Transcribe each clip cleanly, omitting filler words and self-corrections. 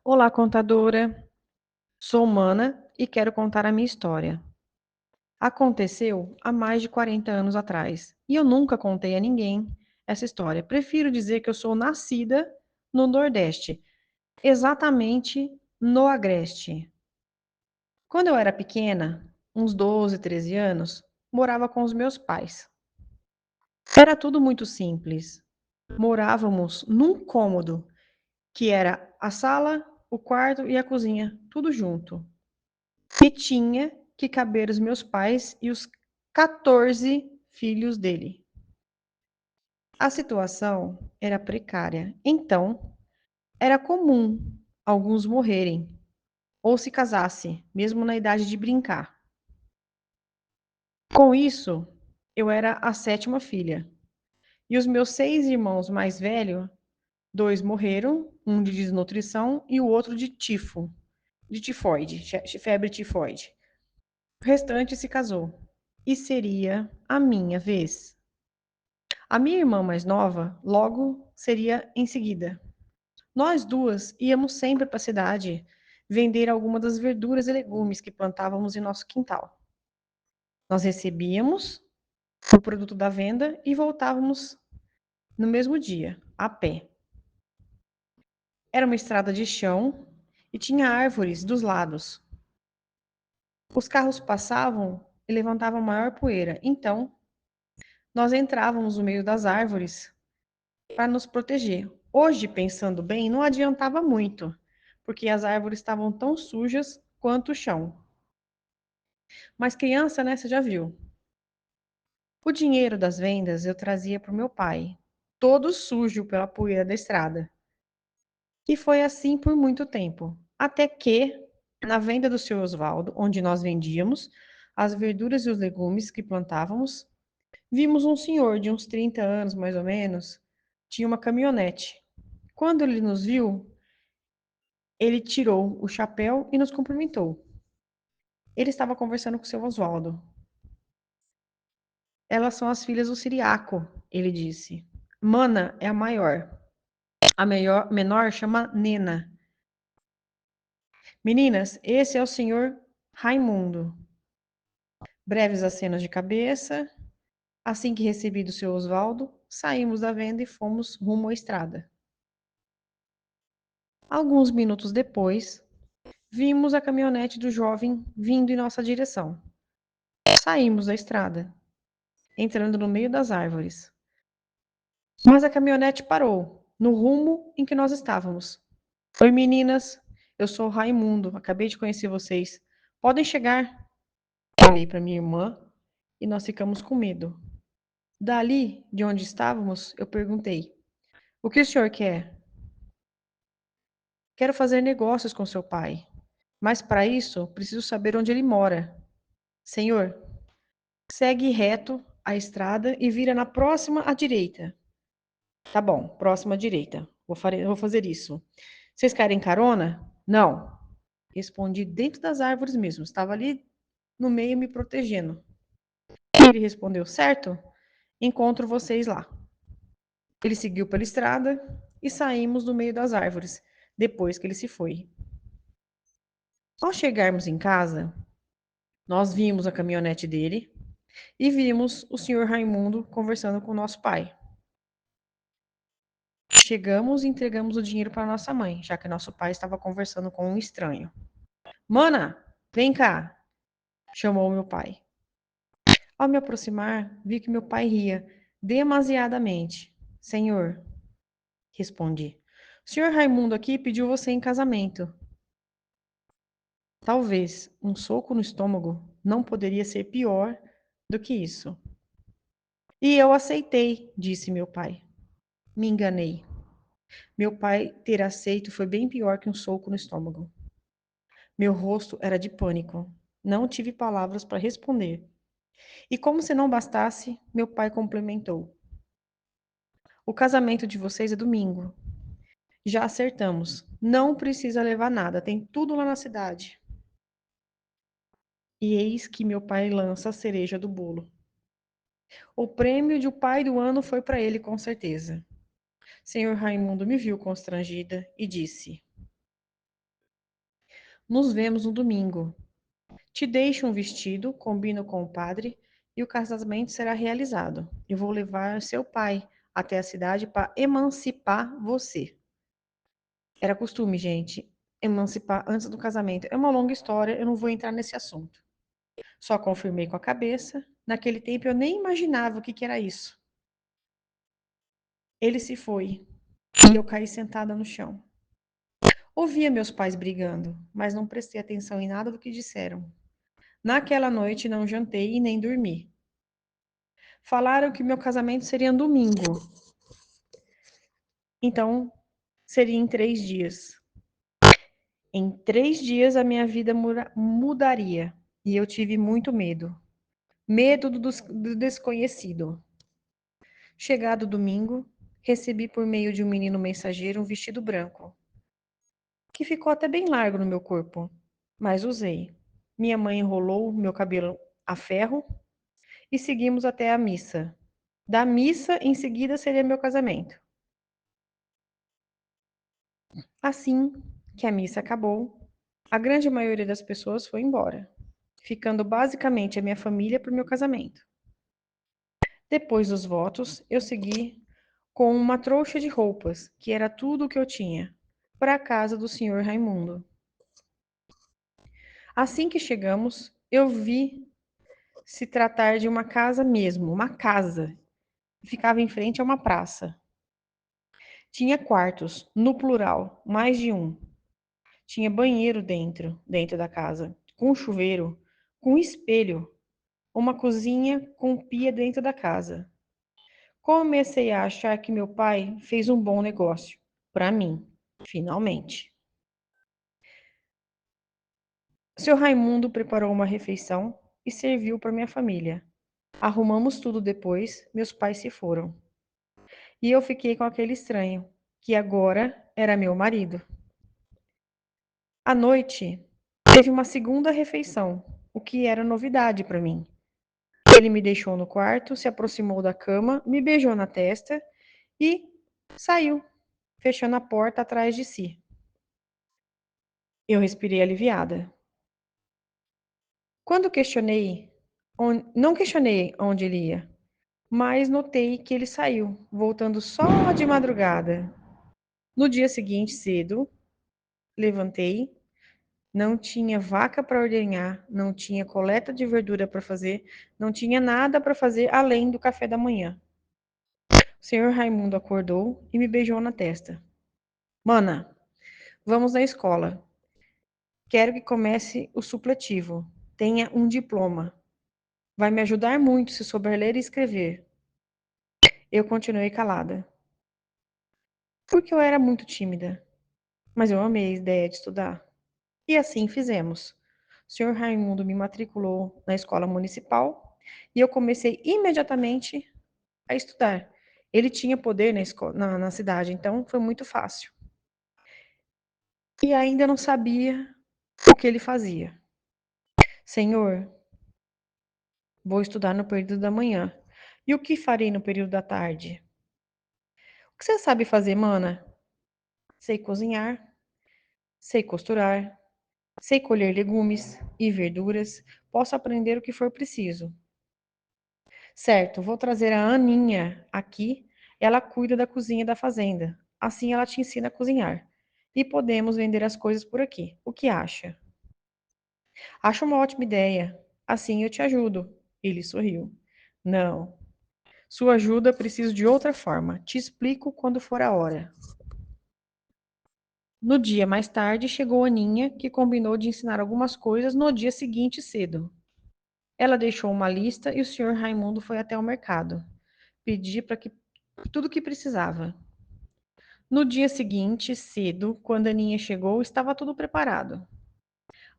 Olá, contadora. Sou Mana e quero contar a minha história. Aconteceu há mais de 40 anos atrás e eu nunca contei a ninguém essa história. Prefiro dizer que eu sou nascida no Nordeste, exatamente no Agreste. Quando eu era pequena, uns 12, 13 anos, morava com os meus pais. Era tudo muito simples. Morávamos num cômodo que era a sala, o quarto e a cozinha, tudo junto. E tinha que caber os meus pais e os 14 filhos dele. A situação era precária, então era comum alguns morrerem ou se casasse, mesmo na idade de brincar. Com isso, eu era a sétima filha. E os meus 6 irmãos mais velhos, 2 morreram, um de desnutrição e o outro de tifo, de tifoide, febre tifoide. O restante se casou. E seria a minha vez. A minha irmã mais nova logo seria em seguida. Nós duas íamos sempre para a cidade vender alguma das verduras e legumes que plantávamos em nosso quintal. Nós recebíamos o produto da venda e voltávamos no mesmo dia, a pé. Era uma estrada de chão e tinha árvores dos lados. Os carros passavam e levantavam maior poeira, então nós entrávamos no meio das árvores para nos proteger. Hoje, pensando bem, não adiantava muito, porque as árvores estavam tão sujas quanto o chão. Mas criança, né, você já viu. O dinheiro das vendas eu trazia para o meu pai, todo sujo pela poeira da estrada. E foi assim por muito tempo, até que, na venda do seu Osvaldo, onde nós vendíamos as verduras e os legumes que plantávamos, vimos um senhor de uns 30 anos, mais ou menos, tinha uma caminhonete. Quando ele nos viu, ele tirou o chapéu e nos cumprimentou. Ele estava conversando com o seu Oswaldo. Elas são as filhas do Siriaco, ele disse. Mana é a maior. Menor chama Nena. Meninas, esse é o senhor Raimundo. Breves acenos de cabeça. Assim que recebi do seu Oswaldo, saímos da venda e fomos rumo à estrada. Alguns minutos depois, vimos a caminhonete do jovem vindo em nossa direção. Saímos da estrada, entrando no meio das árvores. Mas a caminhonete parou, no rumo em que nós estávamos. Oi, meninas. Eu sou o Raimundo. Acabei de conhecer vocês. Podem chegar. Falei para minha irmã e nós ficamos com medo. Dali, de onde estávamos, eu perguntei: O que o senhor quer? Quero fazer negócios com seu pai. Mas para isso, preciso saber onde ele mora. Senhor, segue reto a estrada e vira na próxima à direita. Tá bom, próxima à direita. Vou fazer isso. Vocês querem carona? Não. Respondi dentro das árvores mesmo. Estava ali no meio me protegendo. Ele respondeu: Certo, encontro vocês lá. Ele seguiu pela estrada e saímos do meio das árvores, depois que ele se foi. Ao chegarmos em casa, nós vimos a caminhonete dele e vimos o senhor Raimundo conversando com o nosso pai. Chegamos e entregamos o dinheiro para nossa mãe, já que nosso pai estava conversando com um estranho. Mana, vem cá, chamou meu pai. Ao me aproximar, vi que meu pai ria demasiadamente. Senhor, respondi, o senhor Raimundo aqui pediu você em casamento. Talvez um soco no estômago não poderia ser pior do que isso. E eu aceitei, disse meu pai. Me enganei. Meu pai ter aceito foi bem pior que um soco no estômago. Meu rosto era de pânico. Não tive palavras para responder. E como se não bastasse, meu pai complementou: O casamento de vocês é domingo. Já acertamos. Não precisa levar nada, tem tudo lá na cidade. E eis que meu pai lança a cereja do bolo. O prêmio de o pai do ano foi para ele, com certeza. Senhor Raimundo me viu constrangida e disse: Nos vemos no domingo. Te deixo um vestido, combino com o padre e o casamento será realizado. Eu vou levar seu pai até a cidade para emancipar você. Era costume, gente, emancipar antes do casamento. É uma longa história, eu não vou entrar nesse assunto. Só confirmei com a cabeça. Naquele tempo eu nem imaginava o que que era isso. Ele se foi e eu caí sentada no chão. Ouvia meus pais brigando, mas não prestei atenção em nada do que disseram. Naquela noite não jantei e nem dormi. Falaram que meu casamento seria no domingo, então seria em 3 dias. Em 3 dias a minha vida mudaria e eu tive muito medo. Medo do desconhecido. Chegado o domingo, recebi por meio de um menino mensageiro um vestido branco, que ficou até bem largo no meu corpo, mas usei. Minha mãe enrolou meu cabelo a ferro e seguimos até a missa. Da missa, em seguida, seria meu casamento. Assim que a missa acabou, a grande maioria das pessoas foi embora, ficando basicamente a minha família para o meu casamento. Depois dos votos, eu segui com uma trouxa de roupas, que era tudo o que eu tinha, para a casa do senhor Raimundo. Assim que chegamos, eu vi se tratar de uma casa mesmo, uma casa, que ficava em frente a uma praça. Tinha quartos, no plural, mais de um. Tinha banheiro dentro da casa, com chuveiro, com espelho, uma cozinha com pia dentro da casa. Comecei a achar que meu pai fez um bom negócio. Para mim, finalmente. Seu Raimundo preparou uma refeição e serviu para minha família. Arrumamos tudo depois, meus pais se foram. E eu fiquei com aquele estranho, que agora era meu marido. À noite, teve uma segunda refeição, o que era novidade para mim. Ele me deixou no quarto, se aproximou da cama, me beijou na testa e saiu, fechando a porta atrás de si. Eu respirei aliviada. Quando questionei, não questionei onde ele ia, mas notei que ele saiu, voltando só de madrugada. No dia seguinte, cedo, levantei. Não tinha vaca para ordenhar, não tinha coleta de verdura para fazer, não tinha nada para fazer além do café da manhã. O senhor Raimundo acordou e me beijou na testa. Mana, vamos na escola. Quero que comece o supletivo. Tenha um diploma. Vai me ajudar muito se souber ler e escrever. Eu continuei calada, porque eu era muito tímida, mas eu amei a ideia de estudar. E assim fizemos. O senhor Raimundo me matriculou na escola municipal e eu comecei imediatamente a estudar. Ele tinha poder na cidade, então foi muito fácil. E ainda não sabia o que ele fazia. Senhor, vou estudar no período da manhã. E o que farei no período da tarde? O que você sabe fazer, mana? Sei cozinhar, sei costurar, sei colher legumes e verduras, posso aprender o que for preciso. Certo, vou trazer a Aninha aqui, ela cuida da cozinha da fazenda. Assim ela te ensina a cozinhar. E podemos vender as coisas por aqui. O que acha? Acho uma ótima ideia. Assim eu te ajudo. Ele sorriu. Não, sua ajuda preciso de outra forma. Te explico quando for a hora. No dia mais tarde, chegou Aninha, que combinou de ensinar algumas coisas no dia seguinte cedo. Ela deixou uma lista e o senhor Raimundo foi até o mercado. Pedir para que tudo o que precisava. No dia seguinte, cedo, quando a Aninha chegou, estava tudo preparado.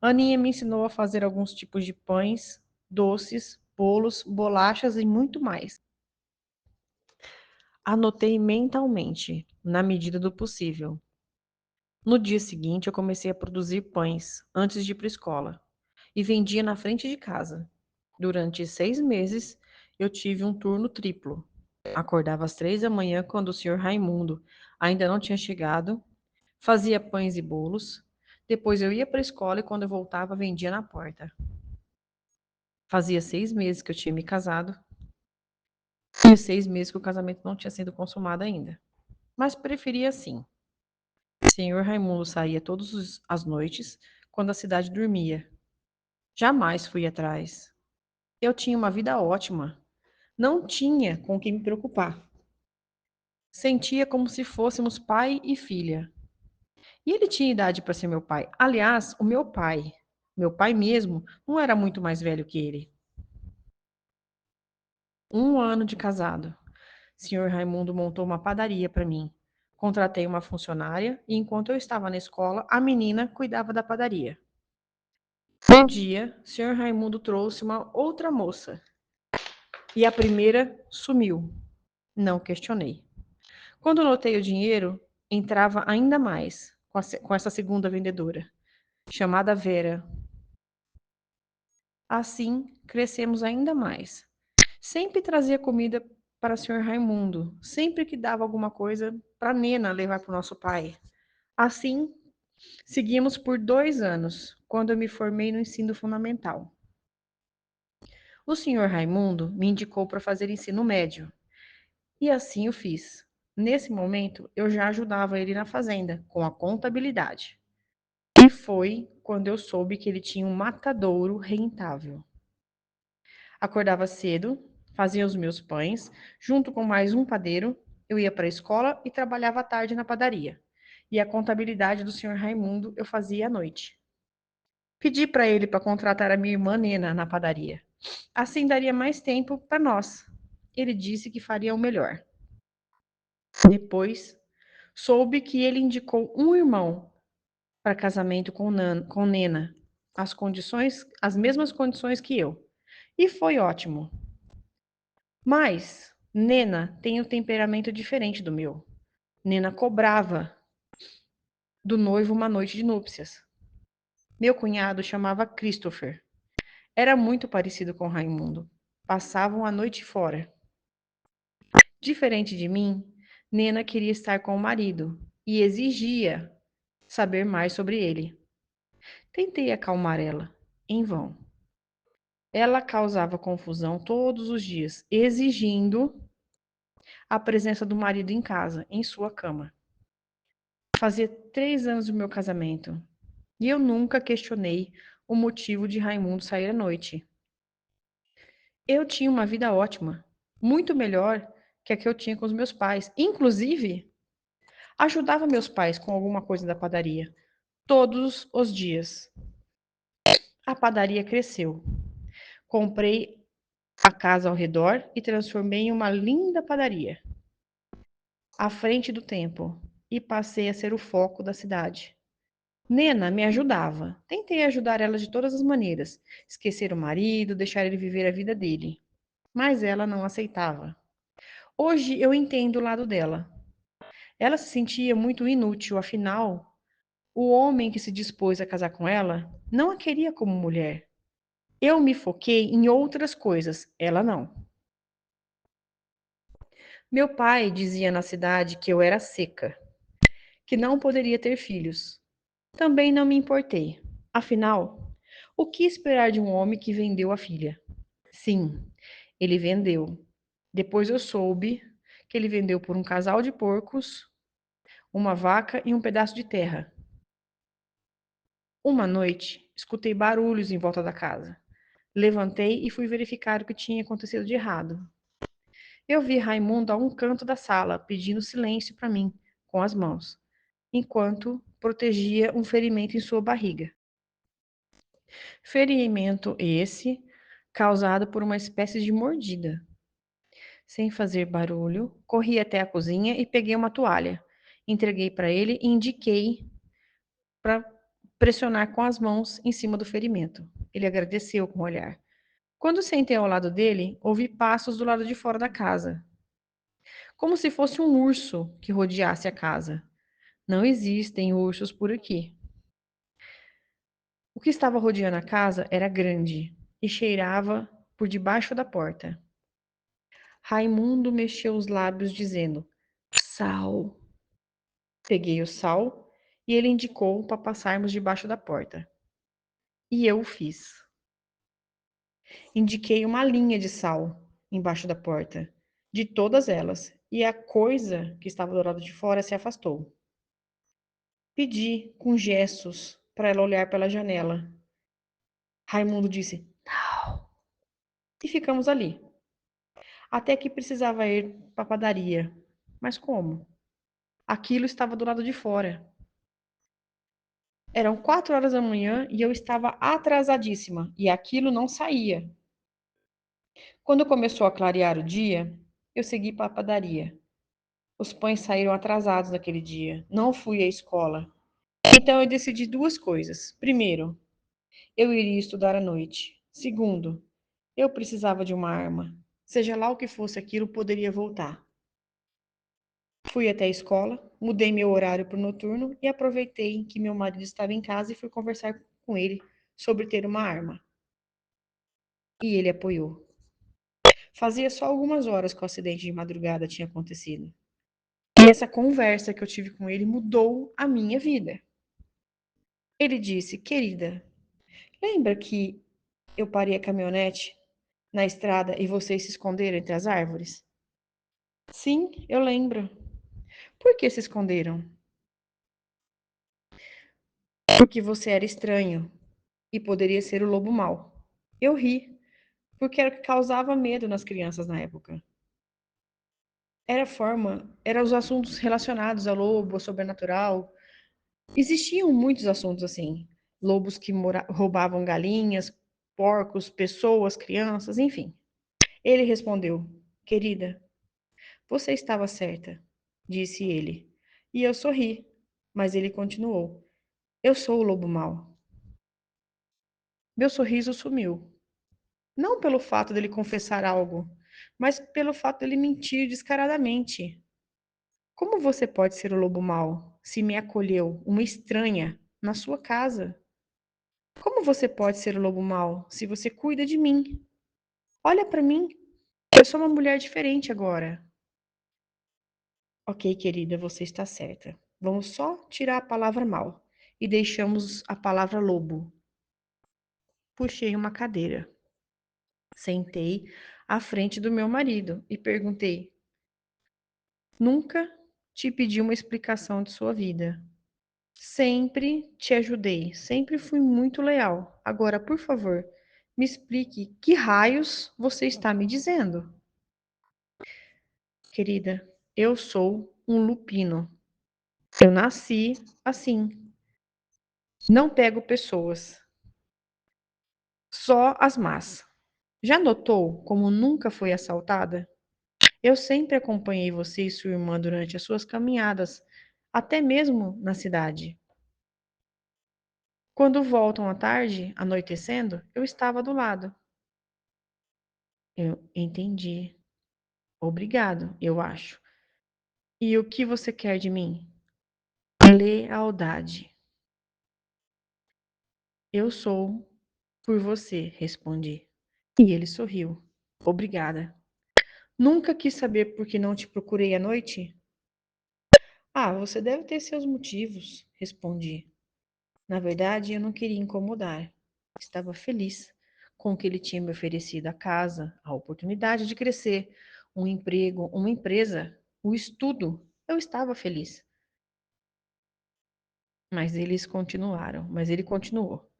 A Aninha me ensinou a fazer alguns tipos de pães, doces, bolos, bolachas e muito mais. Anotei mentalmente, na medida do possível. No dia seguinte, eu comecei a produzir pães antes de ir para a escola e vendia na frente de casa. Durante 6 meses, eu tive um turno triplo. Acordava às 3 da manhã, quando o senhor Raimundo ainda não tinha chegado, fazia pães e bolos, Depois eu ia para a escola e quando eu voltava, vendia na porta. Fazia 6 meses que eu tinha me casado e 6 meses que o casamento não tinha sido consumado ainda. Mas preferia assim. Senhor Raimundo saía todas as noites, quando a cidade dormia. Jamais fui atrás. Eu tinha uma vida ótima. Não tinha com quem me preocupar. Sentia como se fôssemos pai e filha. E ele tinha idade para ser meu pai. Aliás, o meu pai mesmo, não era muito mais velho que ele. 1 ano de casado. Senhor Raimundo montou uma padaria para mim. Contratei uma funcionária e, enquanto eu estava na escola, a menina cuidava da padaria. Um dia, Senhor Raimundo trouxe uma outra moça e a primeira sumiu. Não questionei. Quando notei o dinheiro, entrava ainda mais com essa segunda vendedora, chamada Vera. Assim, crescemos ainda mais. Sempre trazia comida para o senhor Raimundo, sempre que dava alguma coisa para Nena levar para o nosso pai. Assim, seguimos por 2 anos, quando eu me formei no ensino fundamental. O senhor Raimundo me indicou para fazer ensino médio, e assim o fiz. Nesse momento, eu já ajudava ele na fazenda, com a contabilidade. E foi quando eu soube que ele tinha um matadouro rentável. Acordava cedo, fazia os meus pães, junto com mais um padeiro, eu ia para a escola e trabalhava à tarde na padaria. E a contabilidade do senhor Raimundo eu fazia à noite. Pedi para ele para contratar a minha irmã Nena na padaria. Assim daria mais tempo para nós. Ele disse que faria o melhor. Depois, soube que ele indicou um irmão para casamento com Nena, as mesmas condições que eu. E foi ótimo. Mas Nena tem um temperamento diferente do meu. Nena cobrava do noivo uma noite de núpcias. Meu cunhado chamava Christopher. Era muito parecido com Raimundo. Passavam a noite fora. Diferente de mim, Nena queria estar com o marido e exigia saber mais sobre ele. Tentei acalmar ela, em vão. Ela causava confusão todos os dias, exigindo a presença do marido em casa, em sua cama. Fazia 3 anos do meu casamento e eu nunca questionei o motivo de Raimundo sair à noite. Eu tinha uma vida ótima, muito melhor que a que eu tinha com os meus pais. Inclusive, ajudava meus pais com alguma coisa da padaria, todos os dias. A padaria cresceu. Comprei a casa ao redor e transformei em uma linda padaria, à frente do tempo, e passei a ser o foco da cidade. Nena me ajudava. Tentei ajudar ela de todas as maneiras, esquecer o marido, deixar ele viver a vida dele. Mas ela não aceitava. Hoje eu entendo o lado dela. Ela se sentia muito inútil, afinal, o homem que se dispôs a casar com ela não a queria como mulher. Eu me foquei em outras coisas, ela não. Meu pai dizia na cidade que eu era seca, que não poderia ter filhos. Também não me importei. Afinal, o que esperar de um homem que vendeu a filha? Sim, ele vendeu. Depois eu soube que ele vendeu por um casal de porcos, uma vaca e um pedaço de terra. Uma noite, escutei barulhos em volta da casa. Levantei e fui verificar o que tinha acontecido de errado. Eu vi Raimundo a um canto da sala, pedindo silêncio para mim, com as mãos, enquanto protegia um ferimento em sua barriga. Ferimento esse causado por uma espécie de mordida. Sem fazer barulho, corri até a cozinha e peguei uma toalha. Entreguei para ele e indiquei para pressionar com as mãos em cima do ferimento. Ele agradeceu com o olhar. Quando sentei ao lado dele, ouvi passos do lado de fora da casa, como se fosse um urso que rodeasse a casa. Não existem ursos por aqui. O que estava rodeando a casa era grande e cheirava por debaixo da porta. Raimundo mexeu os lábios, dizendo: Sal. Peguei o sal e ele indicou para passarmos debaixo da porta. E eu o fiz. Indiquei uma linha de sal embaixo da porta, de todas elas, e a coisa que estava do lado de fora se afastou. Pedi, com gestos, para ela olhar pela janela. Raimundo disse: "Não." E ficamos ali, até que precisava ir para a padaria. Mas como? Aquilo estava do lado de fora. Eram 4 horas da manhã e eu estava atrasadíssima, e aquilo não saía. Quando começou a clarear o dia, eu segui para a padaria. Os pães saíram atrasados naquele dia. Não fui à escola. Então eu decidi duas coisas. Primeiro, eu iria estudar à noite. Segundo, eu precisava de uma arma. Seja lá o que fosse aquilo, poderia voltar. Fui até a escola, mudei meu horário para o noturno e aproveitei que meu marido estava em casa e fui conversar com ele sobre ter uma arma. E ele apoiou. Fazia só algumas horas que o acidente de madrugada tinha acontecido. E essa conversa que eu tive com ele mudou a minha vida. Ele disse: "Querida, lembra que eu parei a caminhonete na estrada e vocês se esconderam entre as árvores?" "Sim, eu lembro." "Por que se esconderam?" "Porque você era estranho e poderia ser o lobo mau." Eu ri, porque era o que causava medo nas crianças na época. Eram os assuntos relacionados ao lobo, ao sobrenatural. Existiam muitos assuntos assim. Lobos que roubavam galinhas, porcos, pessoas, crianças, enfim. Ele respondeu: "Querida, você estava certa", disse ele. E eu sorri, mas ele continuou: "Eu sou o lobo mau." Meu sorriso sumiu. Não pelo fato dele confessar algo, mas pelo fato dele mentir descaradamente. Como você pode ser o lobo mau se me acolheu, uma estranha, na sua casa? Como você pode ser o lobo mau se você cuida de mim? Olha para mim, eu sou uma mulher diferente agora. Ok, querida, você está certa. Vamos só tirar a palavra mal e deixamos a palavra lobo. Puxei uma cadeira, sentei à frente do meu marido e perguntei: Nunca te pedi uma explicação de sua vida. Sempre te ajudei, sempre fui muito leal. Agora, por favor, me explique que raios você está me dizendo. Querida, eu sou um lupino. Eu nasci assim. Não pego pessoas, só as más. Já notou como nunca foi assaltada? Eu sempre acompanhei você e sua irmã durante as suas caminhadas, até mesmo na cidade. Quando voltam à tarde, anoitecendo, eu estava do lado. Eu entendi. Obrigado, eu acho. E o que você quer de mim? Lealdade. Eu sou por você, respondi. E ele sorriu. Obrigada. Nunca quis saber por que não te procurei à noite? Ah, você deve ter seus motivos, respondi. Na verdade, eu não queria incomodar. Estava feliz com o que ele tinha me oferecido: a casa, a oportunidade de crescer, um emprego, uma empresa, o estudo. Eu estava feliz. Mas ele continuou.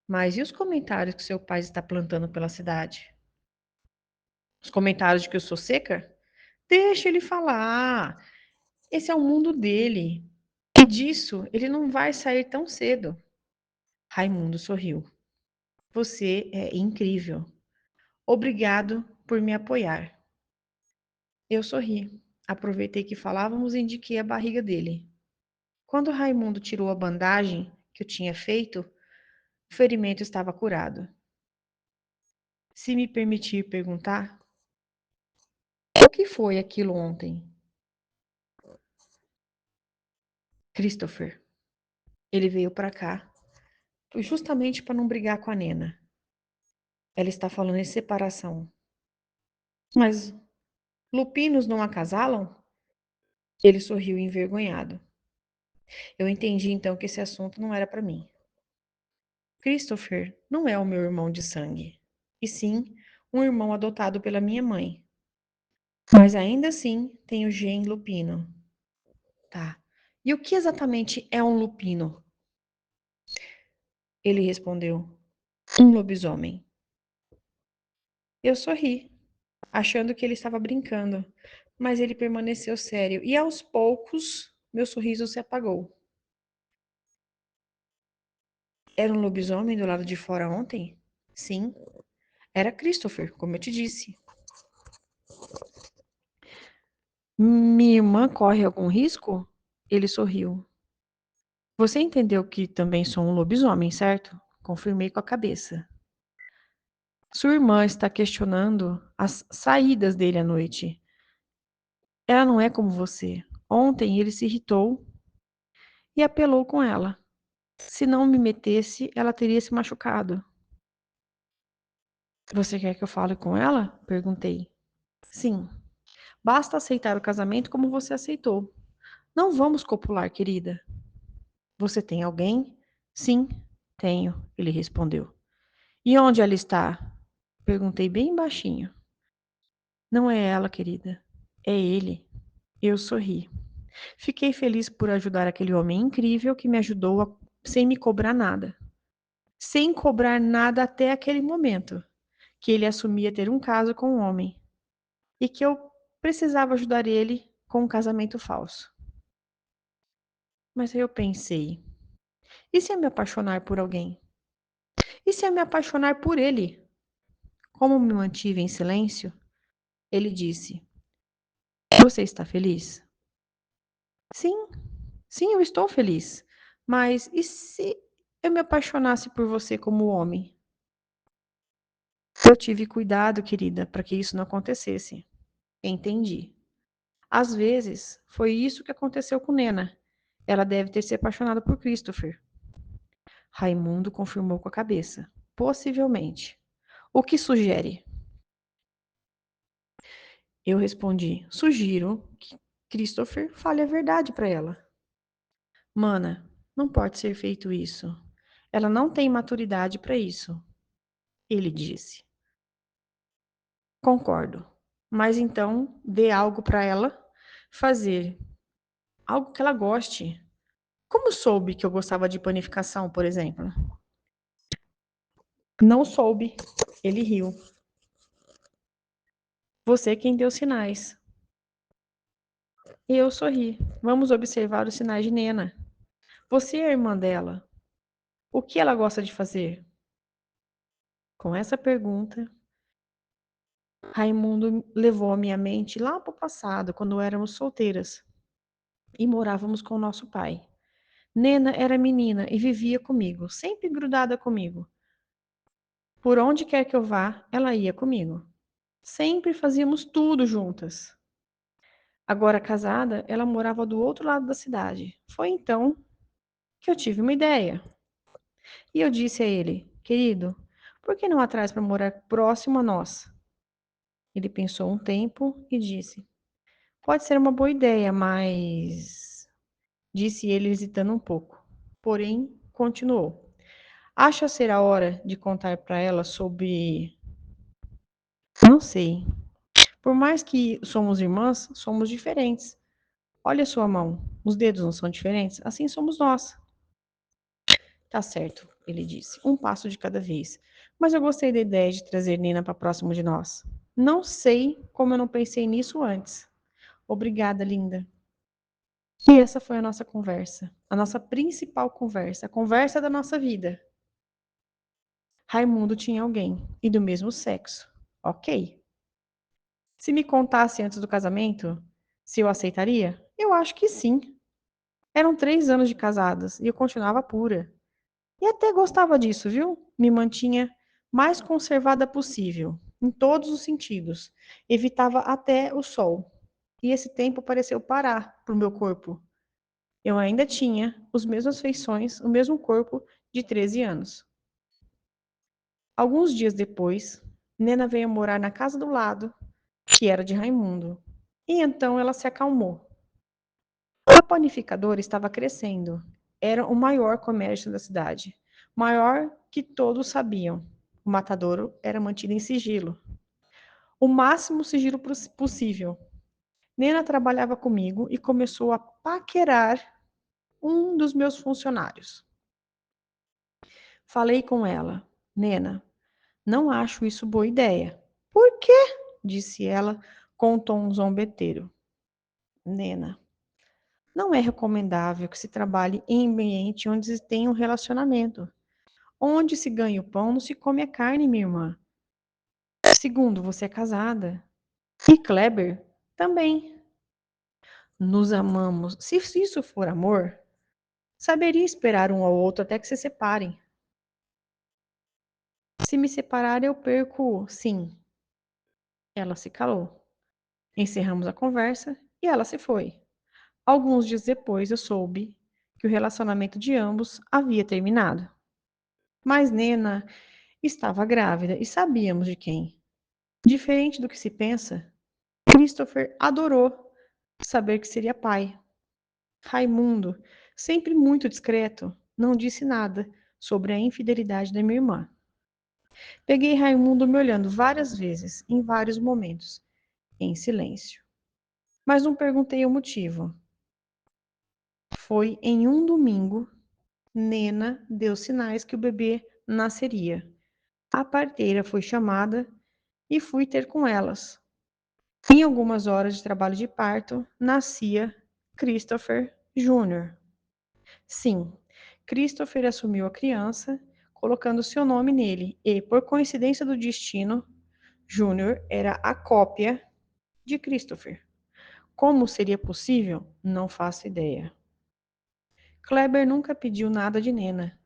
Mas e os comentários que seu pai está plantando pela cidade? Os comentários de que eu sou seca? Deixa ele falar. Esse é o mundo dele. E disso ele não vai sair tão cedo. Raimundo sorriu. Você é incrível. Obrigado por me apoiar. Eu sorri. Aproveitei que falávamos e indiquei a barriga dele. Quando Raimundo tirou a bandagem que eu tinha feito, o ferimento estava curado. Se me permitir perguntar, o que foi aquilo ontem? Christopher, ele veio para cá justamente para não brigar com a Nena. Ela está falando em separação. Mas lupinos não acasalam? Ele sorriu envergonhado. Eu entendi então que esse assunto não era para mim. Christopher não é o meu irmão de sangue, e sim um irmão adotado pela minha mãe. Mas ainda assim tem o gen lupino. Tá. E o que exatamente é um lupino? Ele respondeu: um lobisomem. Eu sorri, achando que ele estava brincando, mas ele permaneceu sério e aos poucos meu sorriso se apagou. Era um lobisomem do lado de fora ontem? Sim, era Christopher, como eu te disse. Minha irmã corre algum risco? Ele sorriu. Você entendeu que também sou um lobisomem, certo? Confirmei com a cabeça. Sua irmã está questionando as saídas dele à noite. Ela não é como você. Ontem ele se irritou e apelou com ela. Se não me metesse, ela teria se machucado. Você quer que eu fale com ela? Perguntei. Sim. Basta aceitar o casamento como você aceitou. Não vamos copular, querida. Você tem alguém? Sim, tenho, ele respondeu. E onde ela está? Perguntei bem baixinho. Não é ela, querida. É ele. Eu sorri. Fiquei feliz por ajudar aquele homem incrível que me ajudou sem me cobrar nada. Sem cobrar nada até aquele momento, que ele assumia ter um caso com um homem e que eu precisava ajudar ele com um casamento falso. Mas aí eu pensei, e se eu me apaixonar por alguém? E se eu me apaixonar por ele? Como me mantive em silêncio, ele disse: você está feliz? Sim, sim, eu estou feliz. Mas e se eu me apaixonasse por você como homem? Eu tive cuidado, querida, para que isso não acontecesse. Entendi. Às vezes, foi isso que aconteceu com Nena. Ela deve ter se apaixonado por Christopher. Raimundo confirmou com a cabeça. Possivelmente. O que sugere? Eu respondi: sugiro que Christopher fale a verdade para ela. Mana, não pode ser feito isso. Ela não tem maturidade para isso, ele disse. Concordo. Mas então, dê algo para ela fazer, algo que ela goste. Como soube que eu gostava de panificação, por exemplo? Não soube. Ele riu. Você quem deu sinais. E eu sorri. Vamos observar os sinais de Nena. Você é a irmã dela. O que ela gosta de fazer? Com essa pergunta, Raimundo levou a minha mente lá para o passado, quando éramos solteiras e morávamos com nosso pai. Nena era menina e vivia comigo, sempre grudada comigo. Por onde quer que eu vá, ela ia comigo. Sempre fazíamos tudo juntas. Agora casada, ela morava do outro lado da cidade. Foi então que eu tive uma ideia. E eu disse a ele: querido, por que não atrás para morar próximo a nós? Ele pensou um tempo e disse: pode ser uma boa ideia, mas. Disse ele hesitando um pouco. Porém, continuou: acha ser a hora de contar para ela sobre. Não sei. Por mais que somos irmãs, somos diferentes. Olha a sua mão. Os dedos não são diferentes? Assim somos nós. Tá certo, ele disse. Um passo de cada vez. Mas eu gostei da ideia de trazer Nina para próximo de nós. Não sei como eu não pensei nisso antes. Obrigada, linda. E essa foi a nossa conversa. A nossa principal conversa. A conversa da nossa vida. Raimundo tinha alguém. E do mesmo sexo. Ok. Se me contasse antes do casamento, se eu aceitaria? Eu acho que sim. Eram 3 anos de casadas e eu continuava pura. E até gostava disso, viu? Me mantinha mais conservada possível, em todos os sentidos. Evitava até o sol. E esse tempo pareceu parar para o meu corpo. Eu ainda tinha as mesmas feições, o mesmo corpo de 13 anos. Alguns dias depois, Nena veio morar na casa do lado, que era de Raimundo. E então ela se acalmou. panificadora estava crescendo. Era o maior comércio da cidade. Maior que todos sabiam. O matadouro era mantido em sigilo. O máximo sigilo possível. Nena trabalhava comigo e começou a paquerar um dos meus funcionários. Falei com ela. Nena, não acho isso boa ideia. Por quê? Disse ela com um tom zombeteiro. Nena, não é recomendável que se trabalhe em ambiente onde se tem um relacionamento. Onde se ganha o pão, não se come a carne, minha irmã. Segundo, você é casada. E Kleber também. Nos amamos. Se isso for amor, saberia esperar um ao outro até que se separem. Se me separar, eu perco, sim. Ela se calou. Encerramos a conversa e ela se foi. Alguns dias depois, eu soube que o relacionamento de ambos havia terminado. Mas Nena estava grávida e sabíamos de quem. Diferente do que se pensa, Christopher adorou saber que seria pai. Raimundo, sempre muito discreto, não disse nada sobre a infidelidade da minha irmã. Peguei Raimundo me olhando várias vezes, em vários momentos, em silêncio. Mas não perguntei o motivo. Foi em um domingo, Nena deu sinais que o bebê nasceria. A parteira foi chamada e fui ter com elas. Em algumas horas de trabalho de parto, nascia Christopher Jr. Sim, Christopher assumiu a criança, colocando seu nome nele, e, por coincidência do destino, Júnior era a cópia de Christopher. Como seria possível? Não faço ideia. Kleber nunca pediu nada de Nena.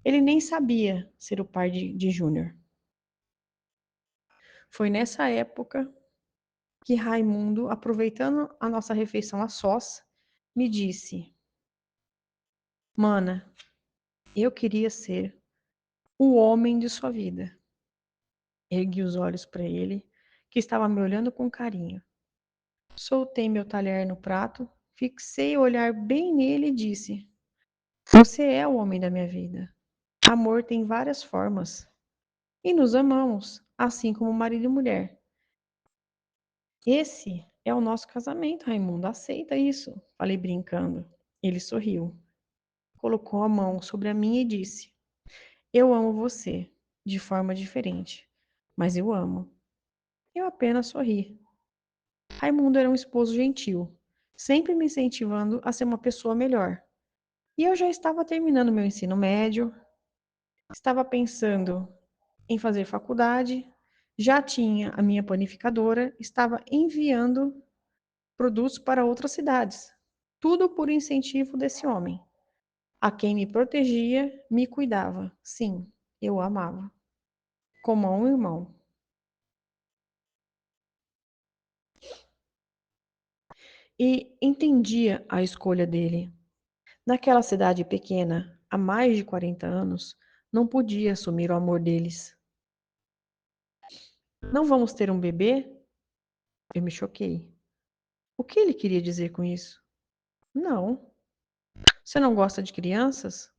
Ele nem sabia ser o pai de Júnior. Foi nessa época que Raimundo, aproveitando a nossa refeição a sós, me disse: Mana, eu queria ser o homem de sua vida. Ergui os olhos para ele, que estava me olhando com carinho. Soltei meu talher no prato, fixei o olhar bem nele e disse: Você é o homem da minha vida. Amor tem várias formas. E nos amamos, assim como marido e mulher. Esse é o nosso casamento, Raimundo. Aceita isso? Falei brincando. Ele sorriu, colocou a mão sobre a minha e disse: Eu amo você, de forma diferente, mas eu amo. Eu apenas sorri. Raimundo era um esposo gentil, sempre me incentivando a ser uma pessoa melhor. E eu já estava terminando meu ensino médio, estava pensando em fazer faculdade, já tinha a minha panificadora, estava enviando produtos para outras cidades. Tudo por incentivo desse homem, a quem me protegia, me cuidava. Sim, eu amava, como a um irmão. E entendia a escolha dele. Naquela cidade pequena, há mais de 40 anos, não podia assumir o amor deles. Não vamos ter um bebê? Eu me choquei. O que ele queria dizer com isso? Não. Você não gosta de crianças?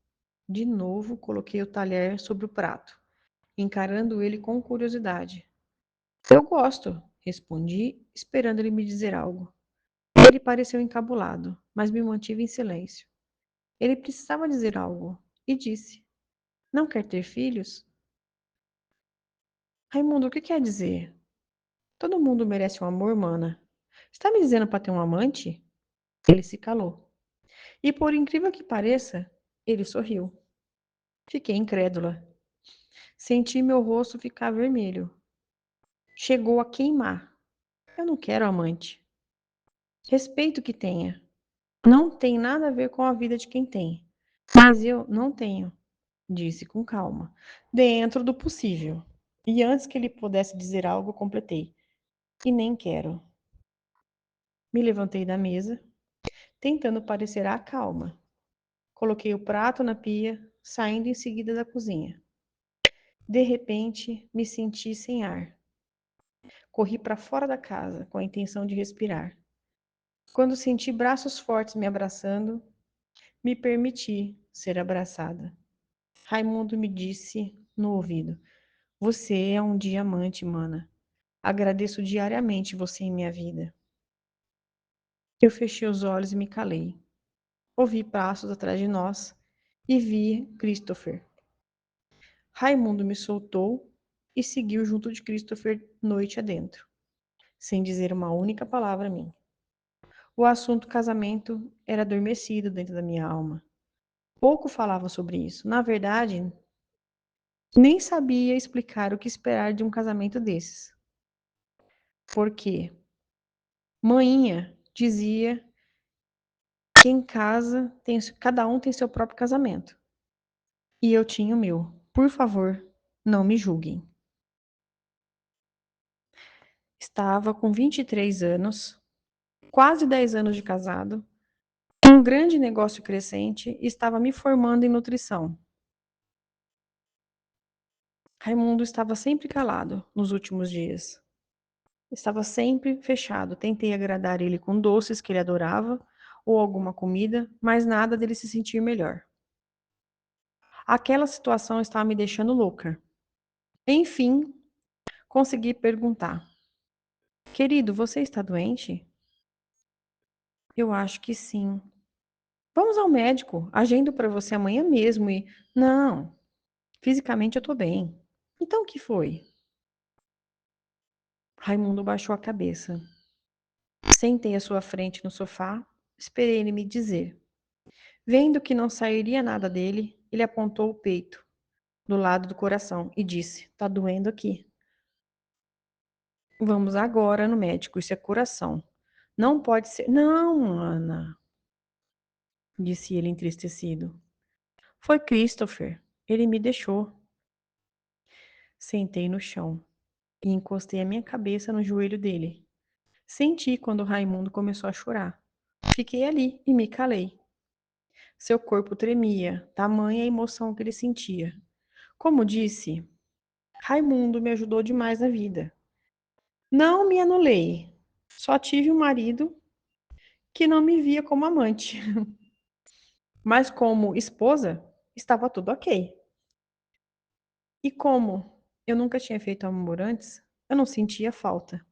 De novo, coloquei o talher sobre o prato, encarando ele com curiosidade. Eu gosto, respondi, esperando ele me dizer algo. Ele pareceu encabulado, mas me mantive em silêncio. Ele precisava dizer algo, e disse: Não quer ter filhos? Raimundo, o que quer dizer? Todo mundo merece um amor, mana. Está me dizendo para ter um amante? Ele se calou. E por incrível que pareça, ele sorriu. Fiquei incrédula. Senti meu rosto ficar vermelho. Chegou a queimar. Eu não quero amante. Respeito que tenha. Não tem nada a ver com a vida de quem tem. Mas eu não tenho, disse com calma, dentro do possível. E antes que ele pudesse dizer algo, completei. E nem quero. Me levantei da mesa, tentando parecer a calma. Coloquei o prato na pia, saindo em seguida da cozinha. De repente, me senti sem ar. Corri para fora da casa com a intenção de respirar. Quando senti braços fortes me abraçando, me permiti ser abraçada. Raimundo me disse no ouvido: Você é um diamante, mana. Agradeço diariamente você em minha vida. Eu fechei os olhos e me calei. Ouvi passos atrás de nós e vi Christopher. Raimundo me soltou e seguiu junto de Christopher noite adentro, sem dizer uma única palavra a mim. O assunto casamento era adormecido dentro da minha alma. Pouco falava sobre isso. Na verdade, nem sabia explicar o que esperar de um casamento desses. Porque Maninha dizia que em casa cada um tem seu próprio casamento. E eu tinha o meu. Por favor, não me julguem. Estava com 23 anos, quase 10 anos de casado, um grande negócio crescente e estava me formando em nutrição. Raimundo estava sempre calado nos últimos dias. Estava sempre fechado. Tentei agradar ele com doces que ele adorava ou alguma comida, mas nada dele se sentir melhor. Aquela situação estava me deixando louca. Enfim, consegui perguntar: Querido, você está doente? Eu acho que sim. Vamos ao médico. Agendo para você amanhã mesmo e. Não, fisicamente eu estou bem. Então o que foi? Raimundo baixou a cabeça. Sentei à sua frente no sofá, esperei ele me dizer. Vendo que não sairia nada dele, ele apontou o peito, do lado do coração, e disse: Tá doendo aqui. Vamos agora no médico, isso é coração. Não pode ser. Não, Ana, disse ele entristecido. Foi Christopher. Ele me deixou. Sentei no chão e encostei a minha cabeça no joelho dele. Senti quando Raimundo começou a chorar. Fiquei ali e me calei. Seu corpo tremia, tamanha a emoção que ele sentia. Como disse, Raimundo me ajudou demais na vida. Não me anulei. Só tive um marido que não me via como amante. Mas como esposa, estava tudo ok. E como eu nunca tinha feito amor antes, eu não sentia falta.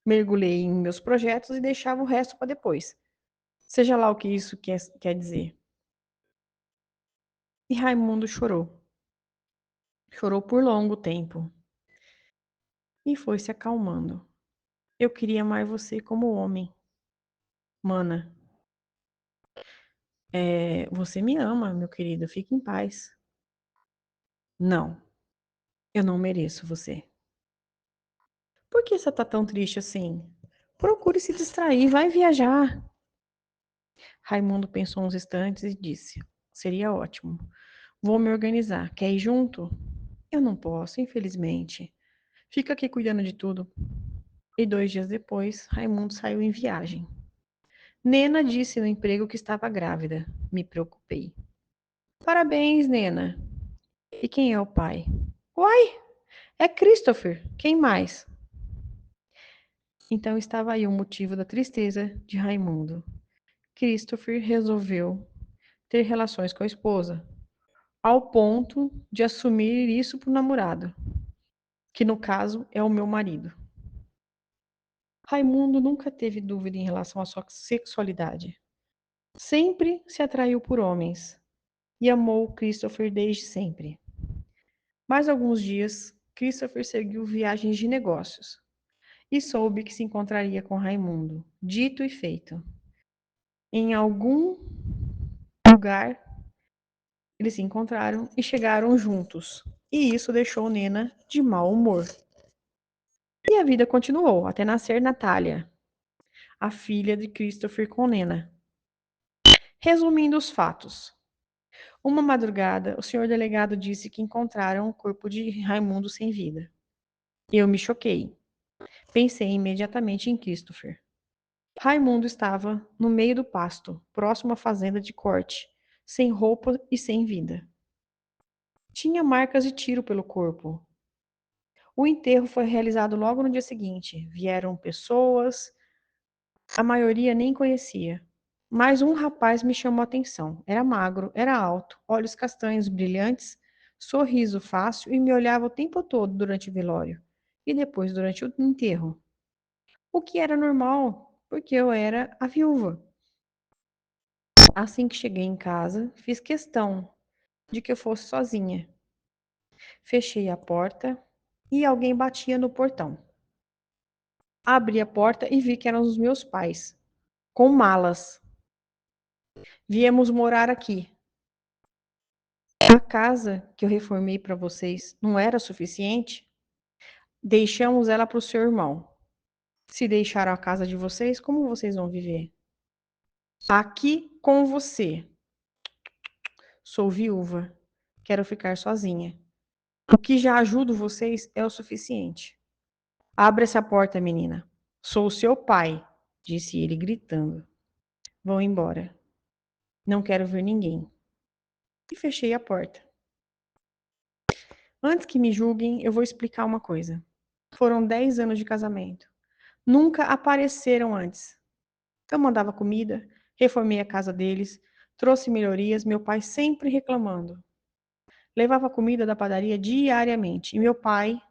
Mergulhei em meus projetos e deixava o resto para depois. Seja lá o que isso quer dizer. E Raimundo chorou. Chorou por longo tempo. E foi se acalmando. Eu queria amar você como homem. Mana, você me ama, meu querido. Fique em paz. Não, eu não mereço você. Por que você tá tão triste assim? Procure se distrair, vai viajar. Raimundo pensou uns instantes e disse: Seria ótimo. Vou me organizar. Quer ir junto? Eu não posso, infelizmente. Fica aqui cuidando de tudo. E 2 dias depois, Raimundo saiu em viagem. Nena disse no emprego que estava grávida. Me preocupei. Parabéns, Nena. E quem é o pai? Uai, é Christopher. Quem mais? Então estava aí o motivo da tristeza de Raimundo. Christopher resolveu ter relações com a esposa, ao ponto de assumir isso para o namorado, que no caso é o meu marido. Raimundo nunca teve dúvida em relação à sua sexualidade. Sempre se atraiu por homens e amou Christopher desde sempre. Mais alguns dias, Christopher seguiu viagens de negócios e soube que se encontraria com Raimundo. Dito e feito. Em algum lugar, eles se encontraram e chegaram juntos. E isso deixou Nena de mau humor. E a vida continuou até nascer Natália, a filha de Christopher com Nena. Resumindo os fatos. Uma madrugada, o senhor delegado disse que encontraram o corpo de Raimundo sem vida. Eu me choquei. Pensei imediatamente em Christopher. Raimundo estava no meio do pasto, próximo à fazenda de corte, sem roupa e sem vida. Tinha marcas de tiro pelo corpo. O enterro foi realizado logo no dia seguinte. Vieram pessoas, A maioria nem conhecia. Mas um rapaz me chamou a atenção. Era magro, era alto, olhos castanhos brilhantes, sorriso fácil e me olhava o tempo todo durante o velório e depois durante o enterro. O que era normal, porque eu era a viúva. Assim que cheguei em casa, fiz questão de que eu fosse sozinha. Fechei a porta e alguém batia no portão. Abri a porta e vi que eram os meus pais, com malas. Viemos morar aqui. A casa que eu reformei para vocês não era suficiente? Deixamos ela para o seu irmão. Se deixaram a casa de vocês, como vocês vão viver? Aqui com você. Sou viúva. Quero ficar sozinha. O que já ajudo vocês é o suficiente. Abra essa porta, menina. Sou o seu pai, disse ele gritando. Vão embora. Não quero ver ninguém. E fechei a porta. Antes que me julguem, eu vou explicar uma coisa. Foram 10 anos de casamento. Nunca apareceram antes. Eu mandava comida, reformei a casa deles, trouxe melhorias, meu pai sempre reclamando. Levava comida da padaria diariamente e meu pai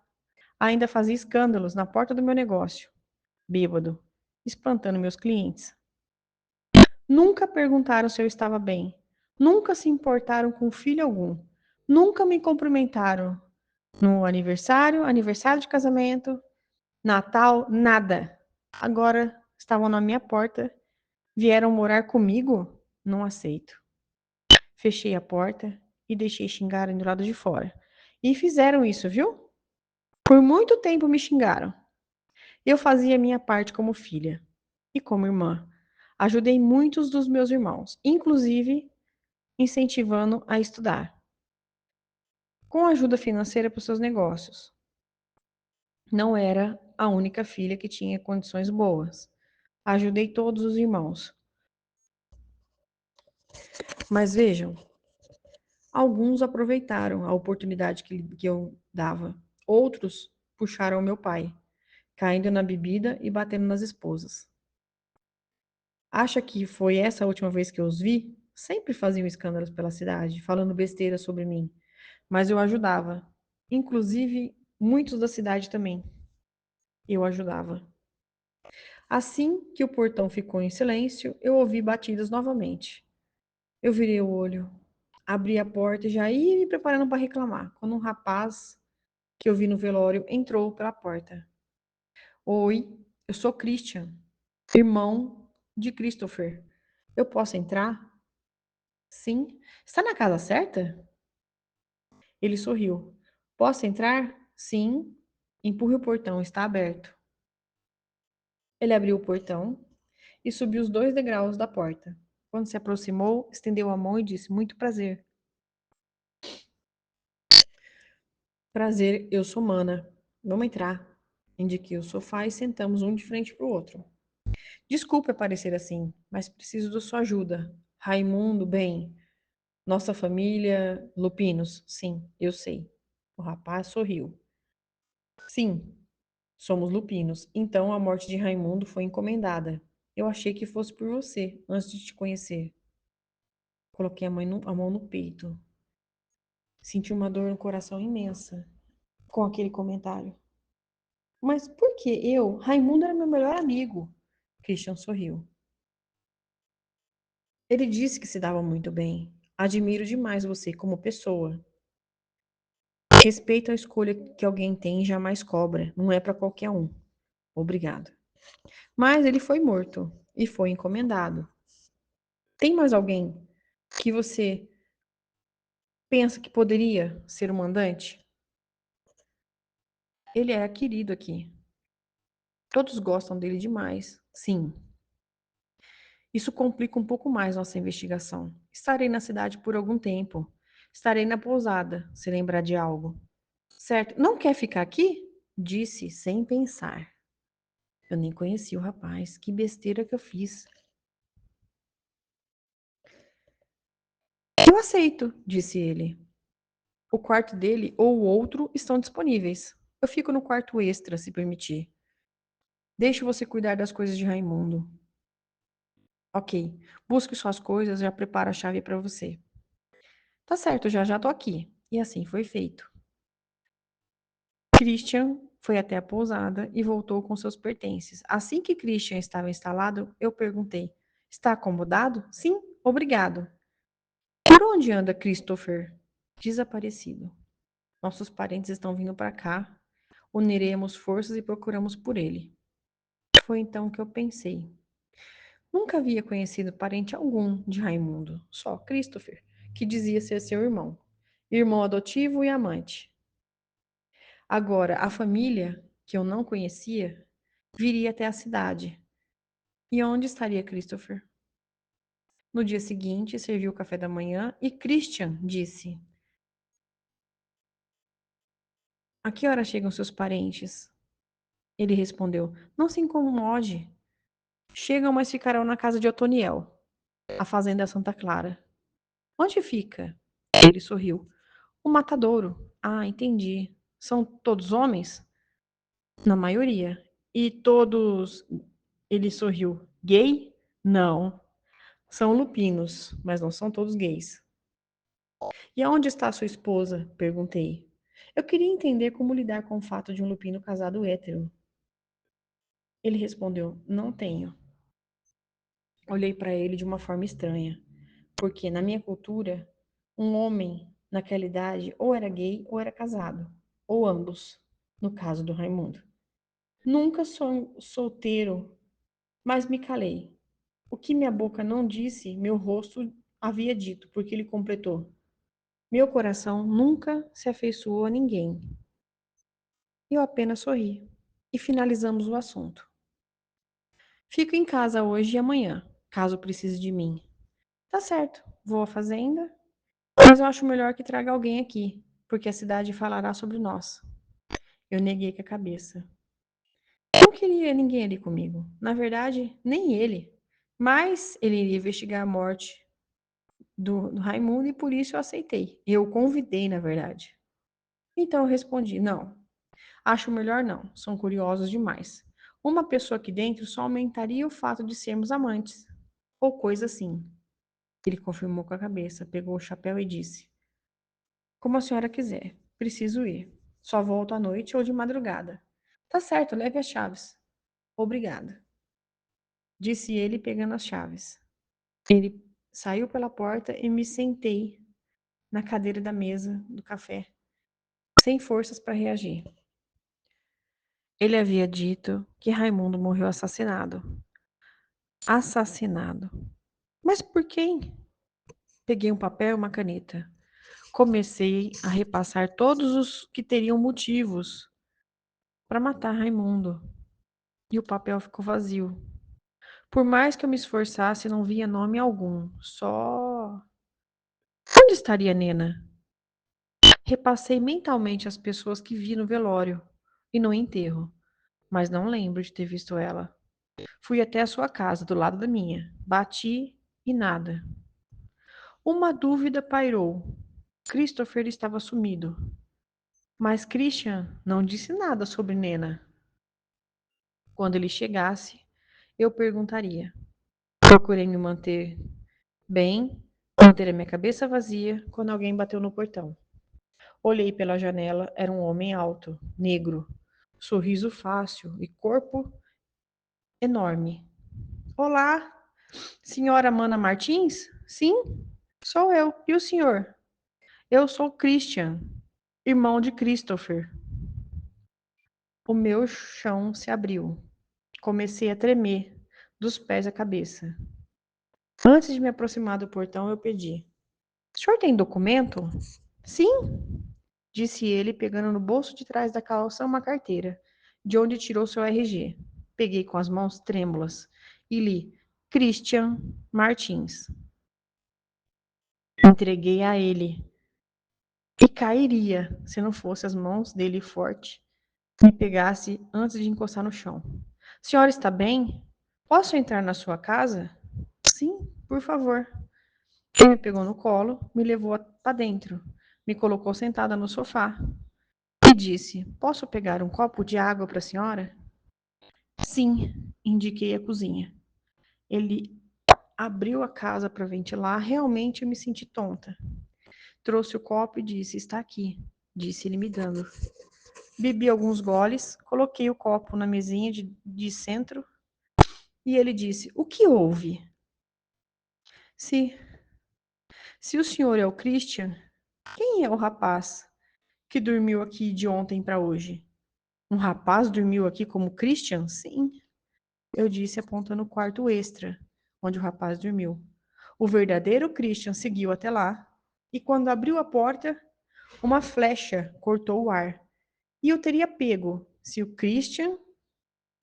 ainda fazia escândalos na porta do meu negócio, bêbado, espantando meus clientes. Nunca perguntaram se eu estava bem. Nunca se importaram com filho algum. Nunca me cumprimentaram no aniversário, aniversário de casamento, Natal, nada. Agora estavam na minha porta, vieram morar comigo? Não aceito. Fechei a porta e deixei xingarem do lado de fora. E fizeram isso, viu? Por muito tempo me xingaram. Eu fazia minha parte como filha e como irmã. Ajudei muitos dos meus irmãos, inclusive incentivando a estudar, com ajuda financeira para os seus negócios. Não era a única filha que tinha condições boas. Ajudei todos os irmãos. Mas vejam, alguns aproveitaram a oportunidade que eu dava. Outros puxaram meu pai, caindo na bebida e batendo nas esposas. Acha que foi essa a última vez que eu os vi? Sempre faziam escândalos pela cidade, falando besteira sobre mim. Mas eu ajudava. Inclusive, muitos da cidade também. Eu ajudava. Assim que o portão ficou em silêncio, eu ouvi batidas novamente. Eu virei o olho, abri a porta e já ia me preparando para reclamar, quando um rapaz que eu vi no velório entrou pela porta. Oi, eu sou Christian, irmão de Christopher. Eu posso entrar? Sim. Está na casa certa? Ele sorriu. Posso entrar? Sim. Empurre o portão, está aberto. Ele abriu o portão e subiu os 2 degraus da porta. Quando se aproximou, estendeu a mão e disse: Muito prazer. Prazer, eu sou Mana. Vamos entrar. Indiquei o sofá e sentamos um de frente para o outro. Desculpe aparecer assim, mas preciso da sua ajuda. Raimundo, bem. Nossa família, Lupinos. Sim, eu sei. O rapaz sorriu. Sim, somos Lupinos. Então a morte de Raimundo foi encomendada. Eu achei que fosse por você, antes de te conhecer. Coloquei a mão no peito. Senti uma dor no coração imensa com aquele comentário. Mas por que eu? Raimundo era meu melhor amigo. Christian sorriu. Ele disse que se dava muito bem. Admiro demais você como pessoa. Respeito a escolha que alguém tem e jamais cobra. Não é para qualquer um. Obrigado. Mas ele foi morto e foi encomendado. Tem mais alguém que você pensa que poderia ser o mandante? Ele é querido aqui. Todos gostam dele demais. Sim. Isso complica um pouco mais nossa investigação. Estarei na cidade por algum tempo. Estarei na pousada, se lembrar de algo. Certo. Não quer ficar aqui? Disse sem pensar. Eu nem conhecia o rapaz. Que besteira que eu fiz. Eu aceito, disse ele. O quarto dele ou o outro estão disponíveis. Eu fico no quarto extra, se permitir. Deixo você cuidar das coisas de Raimundo. Ok, busque suas coisas, já preparo a chave para você. Tá certo, já já tô aqui. E assim foi feito. Christian foi até a pousada e voltou com seus pertences. Assim que Christian estava instalado, eu perguntei: Está acomodado? Sim, obrigado. Por onde anda Christopher? Desaparecido. Nossos parentes estão vindo para cá. Uniremos forças e procuramos por ele. Foi então que eu pensei. Nunca havia conhecido parente algum de Raimundo, só Christopher, que dizia ser seu irmão, irmão adotivo e amante. Agora, a família, que eu não conhecia, viria até a cidade. E onde estaria Christopher? No dia seguinte, serviu o café da manhã e Christian disse: A que hora chegam seus parentes? Ele respondeu: Não se incomode. Chegam, mas ficarão na casa de Otoniel, a fazenda Santa Clara. Onde fica? Ele sorriu. O matadouro. Ah, entendi. São todos homens? Na maioria. E todos. Ele sorriu. Gay? Não. São lupinos, mas não são todos gays. E aonde está sua esposa? Perguntei. Eu queria entender como lidar com o fato de um lupino casado hétero. Ele respondeu: Não tenho. Olhei para ele de uma forma estranha, porque na minha cultura, um homem naquela idade ou era gay ou era casado, ou ambos, no caso do Raimundo. Nunca sou solteiro, mas me calei. O que minha boca não disse, meu rosto havia dito, porque ele completou. Meu coração nunca se afeiçoou a ninguém. Eu apenas sorri. E finalizamos o assunto. Fico em casa hoje e amanhã, caso precise de mim. Tá certo, vou à fazenda, mas eu acho melhor que traga alguém aqui, porque a cidade falará sobre nós. Eu neguei com a cabeça. Não queria ninguém ali comigo. Na verdade, nem ele. Mas ele iria investigar a morte do Raimundo e por isso eu aceitei. Eu o convidei, na verdade. Então eu respondi: não, acho melhor não. São curiosos demais. Uma pessoa aqui dentro só aumentaria o fato de sermos amantes. Ou coisa assim. Ele confirmou com a cabeça, pegou o chapéu e disse: Como a senhora quiser. Preciso ir. Só volto à noite ou de madrugada. Tá certo, leve as chaves. Obrigada, disse ele pegando as chaves. Ele saiu pela porta e me sentei na cadeira da mesa do café, sem forças para reagir. Ele havia dito que Raimundo morreu assassinado. Assassinado. Mas por quem? Peguei um papel e uma caneta. Comecei a repassar todos os que teriam motivos para matar Raimundo. E o papel ficou vazio. Por mais que eu me esforçasse, não via nome algum. Só. Onde estaria Nena? Repassei mentalmente as pessoas que vi no velório e no enterro, mas não lembro de ter visto ela. Fui até a sua casa, do lado da minha. Bati e nada. Uma dúvida pairou. Christopher estava sumido. Mas Christian não disse nada sobre Nena. Quando ele chegasse, eu perguntaria. Procurei me manter bem, manter a minha cabeça vazia quando alguém bateu no portão. Olhei pela janela, era um homem alto, negro, sorriso fácil e corpo enorme. Olá, senhora Mana Martins? Sim, sou eu. E o senhor? Eu sou Christian, irmão de Christopher. O meu chão se abriu. Comecei a tremer, dos pés à cabeça. Antes de me aproximar do portão, eu pedi: O senhor tem documento? Sim, disse ele, pegando no bolso de trás da calça uma carteira, de onde tirou seu RG. Peguei com as mãos trêmulas e li: Christian Martins. Entreguei a ele. E cairia se não fosse as mãos dele forte me pegasse antes de encostar no chão. Senhora está bem? Posso entrar na sua casa? Sim, por favor. Ele me pegou no colo, me levou para dentro, me colocou sentada no sofá e disse: Posso pegar um copo de água para a senhora? Sim, indiquei a cozinha. Ele abriu a casa para ventilar, realmente eu me senti tonta. Trouxe o copo e disse: Está aqui, disse ele me dando. Bebi alguns goles, coloquei o copo na mesinha de centro e ele disse: O que houve? Se, se o senhor é o Christian, quem é o rapaz que dormiu aqui de ontem para hoje? Um rapaz dormiu aqui como Christian? Sim, eu disse apontando o quarto extra, onde o rapaz dormiu. O verdadeiro Christian seguiu até lá e quando abriu a porta, uma flecha cortou o ar. E eu teria pego se o Christian,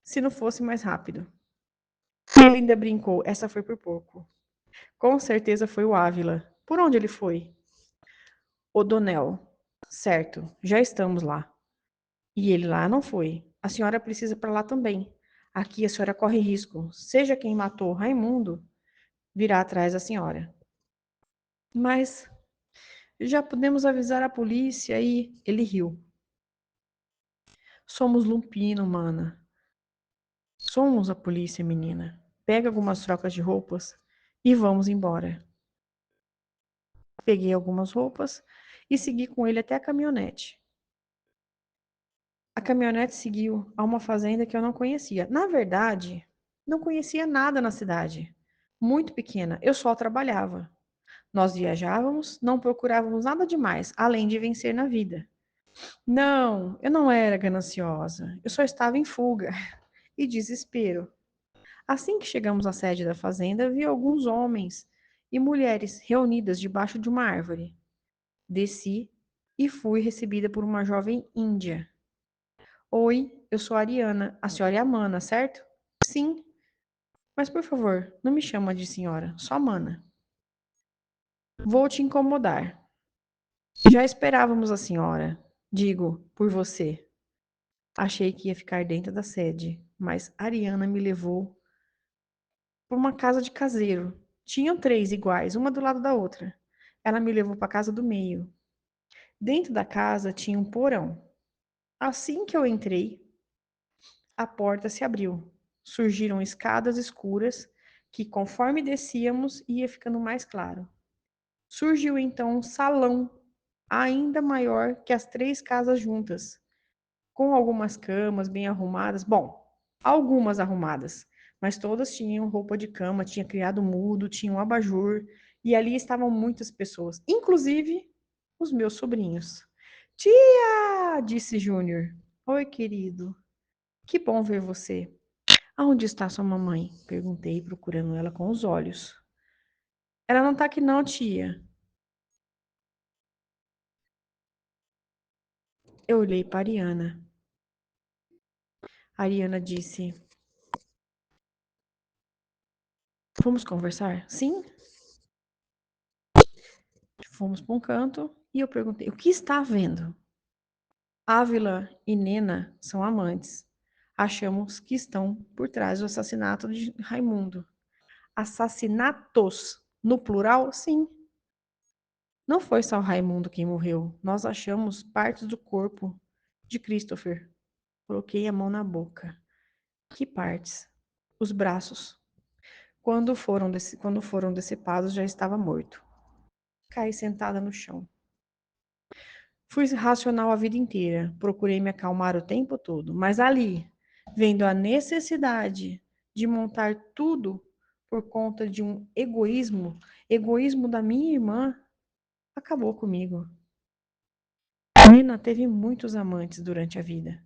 se não fosse mais rápido. Ele ainda brincou, essa foi por pouco. Com certeza foi o Ávila. Por onde ele foi? O'Donnell. Certo, já estamos lá. E ele lá não foi. A senhora precisa para lá também. Aqui a senhora corre risco. Seja quem matou Raimundo, virá atrás da senhora. Mas já podemos avisar a polícia e ele riu. Somos Lumpino, mana. Somos a polícia, menina. Pega algumas trocas de roupas e vamos embora. Peguei algumas roupas e segui com ele até a caminhonete. A caminhonete seguiu a uma fazenda que eu não conhecia. Na verdade, não conhecia nada na cidade. Muito pequena, eu só trabalhava. Nós viajávamos, não procurávamos nada demais, além de vencer na vida. Não, eu não era gananciosa. Eu só estava em fuga e desespero. Assim que chegamos à sede da fazenda, vi alguns homens e mulheres reunidas debaixo de uma árvore. Desci e fui recebida por uma jovem índia. Oi, eu sou a Ariana. A senhora é a Mana, certo? Sim, mas por favor, não me chama de senhora, só Mana. Vou te incomodar. Já esperávamos a senhora. Digo, por você. Achei que ia ficar dentro da sede, mas Ariana me levou para uma casa de caseiro. Tinham três iguais, uma do lado da outra. Ela me levou para a casa do meio. Dentro da casa tinha um porão. Assim que eu entrei, a porta se abriu. Surgiram escadas escuras que, conforme descíamos, ia ficando mais claro. Surgiu então um salão ainda maior que as três casas juntas, com algumas camas bem arrumadas. Bom, algumas arrumadas, mas todas tinham roupa de cama, tinha criado mudo, tinha um abajur, e ali estavam muitas pessoas, inclusive os meus sobrinhos. Tia! Disse Júnior. Oi, querido. Que bom ver você. Aonde está sua mamãe? Perguntei, procurando ela com os olhos. Ela não está aqui não, tia. Eu olhei para a Ariana. A Ariana disse: Vamos conversar? Sim. Fomos para um canto e eu perguntei: O que está havendo? Ávila e Nena são amantes. Achamos que estão por trás do assassinato de Raimundo. Assassinatos, no plural, sim. Não foi só o Raimundo quem morreu. Nós achamos partes do corpo de Christopher. Coloquei a mão na boca. Que partes? Os braços. Quando foram decepados, já estava morto. Caí sentada no chão. Fui racional a vida inteira. Procurei me acalmar o tempo todo. Mas ali, vendo a necessidade de montar tudo por conta de um egoísmo da minha irmã, acabou comigo. Nina teve muitos amantes durante a vida.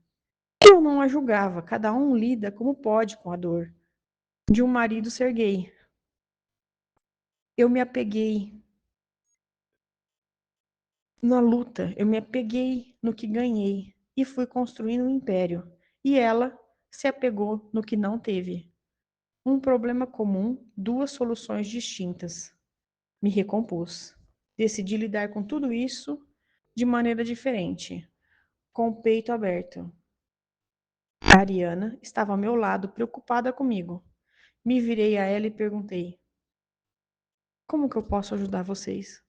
Eu não a julgava, cada um lida como pode com a dor de um marido ser gay. Eu me apeguei na luta, eu me apeguei no que ganhei e fui construindo um império. E ela se apegou no que não teve. Um problema comum, duas soluções distintas. Me recompus. Decidi lidar com tudo isso de maneira diferente, com o peito aberto. A Ariana estava ao meu lado, preocupada comigo. Me virei a ela e perguntei: Como que eu posso ajudar vocês?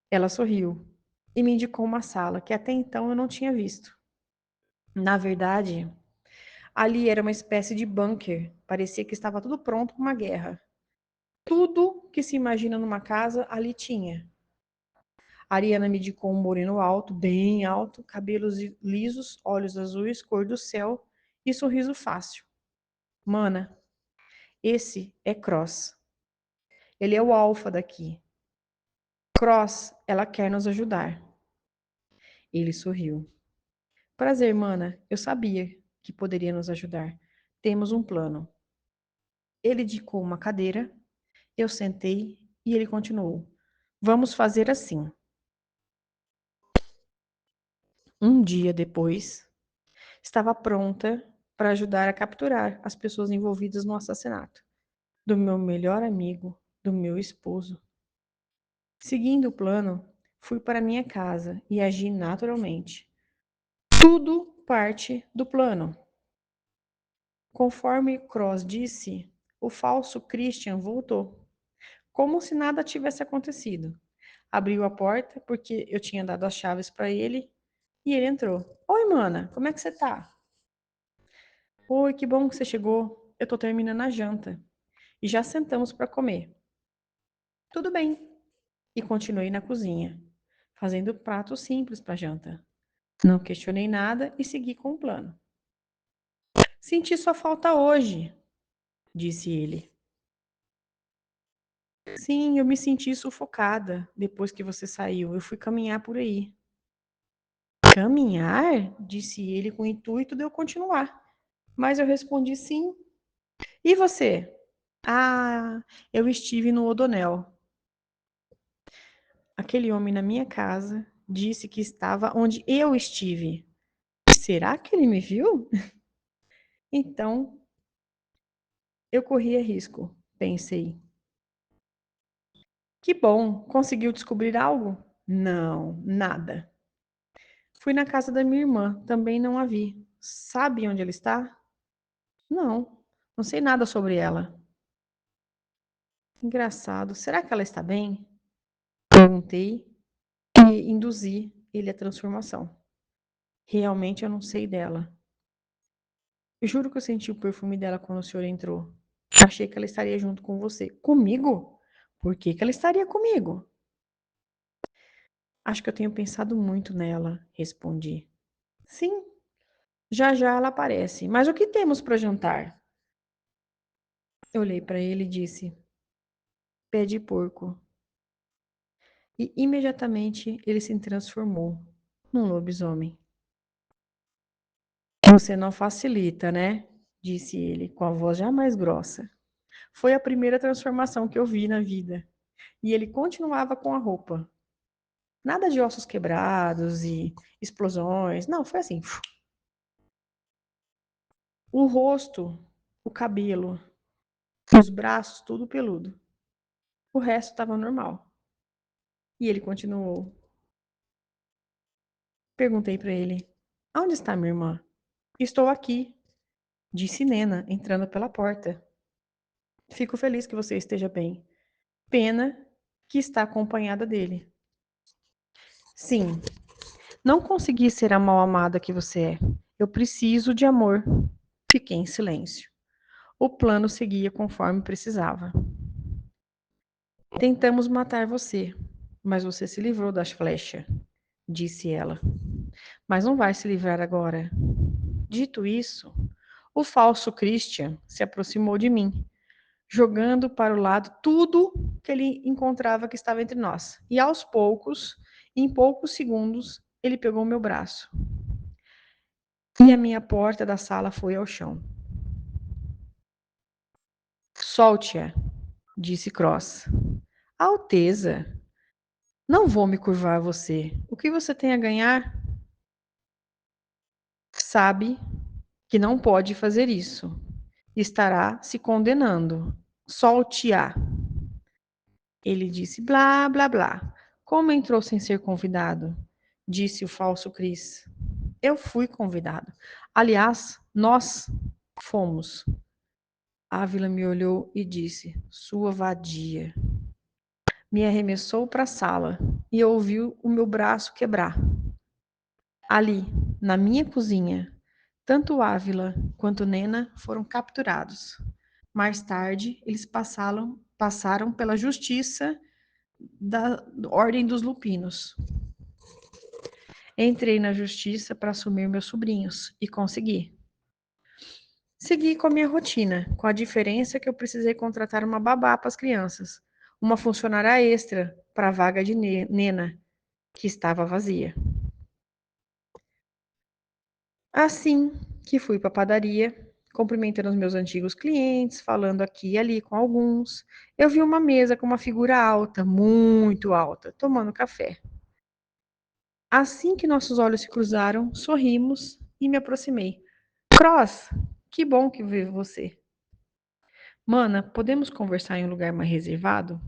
Ela sorriu e me indicou uma sala que até então eu não tinha visto. Na verdade, ali era uma espécie de bunker. Parecia que estava tudo pronto para uma guerra. Tudo que se imagina numa casa, ali tinha. A Ariana me indicou um moreno alto, bem alto, cabelos lisos, olhos azuis, cor do céu e sorriso fácil. Mana, esse é Cross. Ele é o alfa daqui. Cross, ela quer nos ajudar. Ele sorriu. Prazer, mana. Eu sabia que poderia nos ajudar. Temos um plano. Ele indicou uma cadeira, eu sentei e ele continuou. Vamos fazer assim. Um dia depois, estava pronta para ajudar a capturar as pessoas envolvidas no assassinato do meu melhor amigo, do meu esposo. Seguindo o plano, fui para minha casa e agi naturalmente. Tudo parte do plano. Conforme Cross disse, o falso Christian voltou, como se nada tivesse acontecido. Abriu a porta porque eu tinha dado as chaves para ele e ele entrou. Oi, mana, como é que você tá? Oi, que bom que você chegou. Eu tô terminando a janta e já sentamos para comer. Tudo bem. E continuei na cozinha, fazendo pratos simples para janta. Não questionei nada e segui com o plano. Senti sua falta hoje, disse ele. Sim, eu me senti sufocada depois que você saiu. Eu fui caminhar por aí. Caminhar? Disse ele com o intuito de eu continuar. Mas eu respondi sim. E você? Ah, eu estive no Odonel. Aquele homem na minha casa disse que estava onde eu estive. Será que ele me viu? Então, eu corria risco, pensei. Que bom, conseguiu descobrir algo? Não, nada. Fui na casa da minha irmã, também não a vi. Sabe onde ela está? Não, não sei nada sobre ela. Engraçado, será que ela está bem? Perguntei e induzi ele à transformação. Realmente eu não sei dela. Eu juro que eu senti o perfume dela quando o senhor entrou. Achei que ela estaria junto com você. Comigo? Por que que ela estaria comigo? Acho que eu tenho pensado muito nela, respondi. Sim, já já ela aparece. Mas o que temos para jantar? Eu olhei para ele e disse: pé de porco. E imediatamente ele se transformou num lobisomem. Você não facilita, né? Disse ele, com a voz já mais grossa. Foi a primeira transformação que eu vi na vida. E ele continuava com a roupa. Nada de ossos quebrados e explosões. Não, foi assim. O rosto, o cabelo, os braços, tudo peludo. O resto estava normal. E ele continuou. Perguntei para ele: Onde está minha irmã? Estou aqui, disse Nena, entrando pela porta. Fico feliz que você esteja bem. Pena que está acompanhada dele. Sim, não consegui ser a mal amada que você é. Eu preciso de amor. Fiquei em silêncio. O plano seguia conforme precisava. Tentamos matar você, mas você se livrou das flechas, disse ela. Mas não vai se livrar agora. Dito isso, o falso Christian se aproximou de mim, jogando para o lado tudo que ele encontrava que estava entre nós. E aos poucos, em poucos segundos, ele pegou meu braço. E a minha porta da sala foi ao chão. Solte-a, disse Cross. Alteza, não vou me curvar a você. O que você tem a ganhar? Sabe que não pode fazer isso. Estará se condenando. Solte-a. Ele disse blá, blá, blá. Como entrou sem ser convidado? Disse o falso Cris. Eu fui convidado. Aliás, nós fomos. Ávila me olhou e disse: Sua vadia. Me arremessou para a sala e ouviu o meu braço quebrar. Ali, na minha cozinha, tanto Ávila quanto Nena foram capturados. Mais tarde, eles passaram passaram pela justiça da Ordem dos Lupinos. Entrei na justiça para assumir meus sobrinhos e consegui. Segui com a minha rotina, com a diferença que eu precisei contratar uma babá para as crianças, uma funcionária extra para a vaga de nena, que estava vazia. Assim que fui para a padaria, cumprimentando os meus antigos clientes, falando aqui e ali com alguns, eu vi uma mesa com uma figura alta, muito alta, tomando café. Assim que nossos olhos se cruzaram, sorrimos e me aproximei. Cross, que bom que ver você. Mana, podemos conversar em um lugar mais reservado?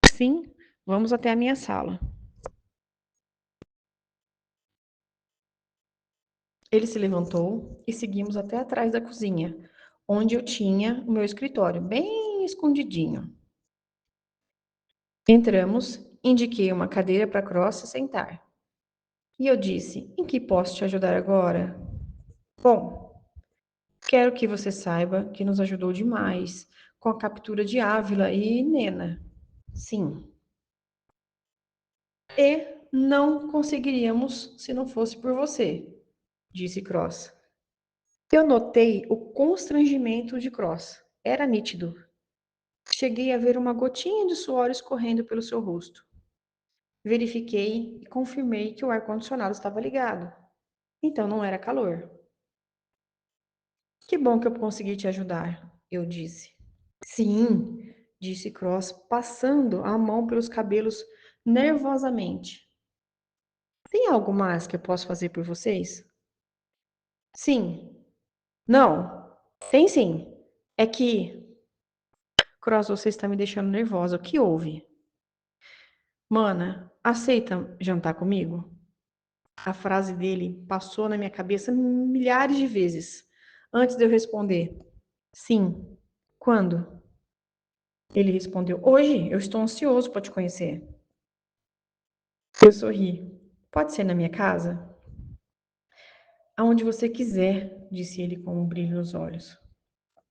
Sim, vamos até a minha sala. Ele se levantou e seguimos até atrás da cozinha, onde eu tinha o meu escritório, bem escondidinho. Entramos, indiquei uma cadeira para Cross se sentar. E eu disse: Em que posso te ajudar agora? Bom, quero que você saiba que nos ajudou demais com a captura de Ávila e Nena. Sim. E não conseguiríamos se não fosse por você, disse Cross. Eu notei o constrangimento de Cross. Era nítido. Cheguei a ver uma gotinha de suor escorrendo pelo seu rosto. Verifiquei e confirmei que o ar-condicionado estava ligado. Então não era calor. Que bom que eu consegui te ajudar, eu disse. Sim, disse Cross, passando a mão pelos cabelos nervosamente. Tem algo mais que eu posso fazer por vocês? Sim. Não. Tem sim. É que. Cross, você está me deixando nervosa. O que houve? Mana, aceita jantar comigo? A frase dele passou na minha cabeça milhares de vezes antes de eu responder. Sim. Quando? Ele respondeu: Hoje, eu estou ansioso para te conhecer. Eu sorri. Pode ser na minha casa? Aonde você quiser, disse ele com um brilho nos olhos.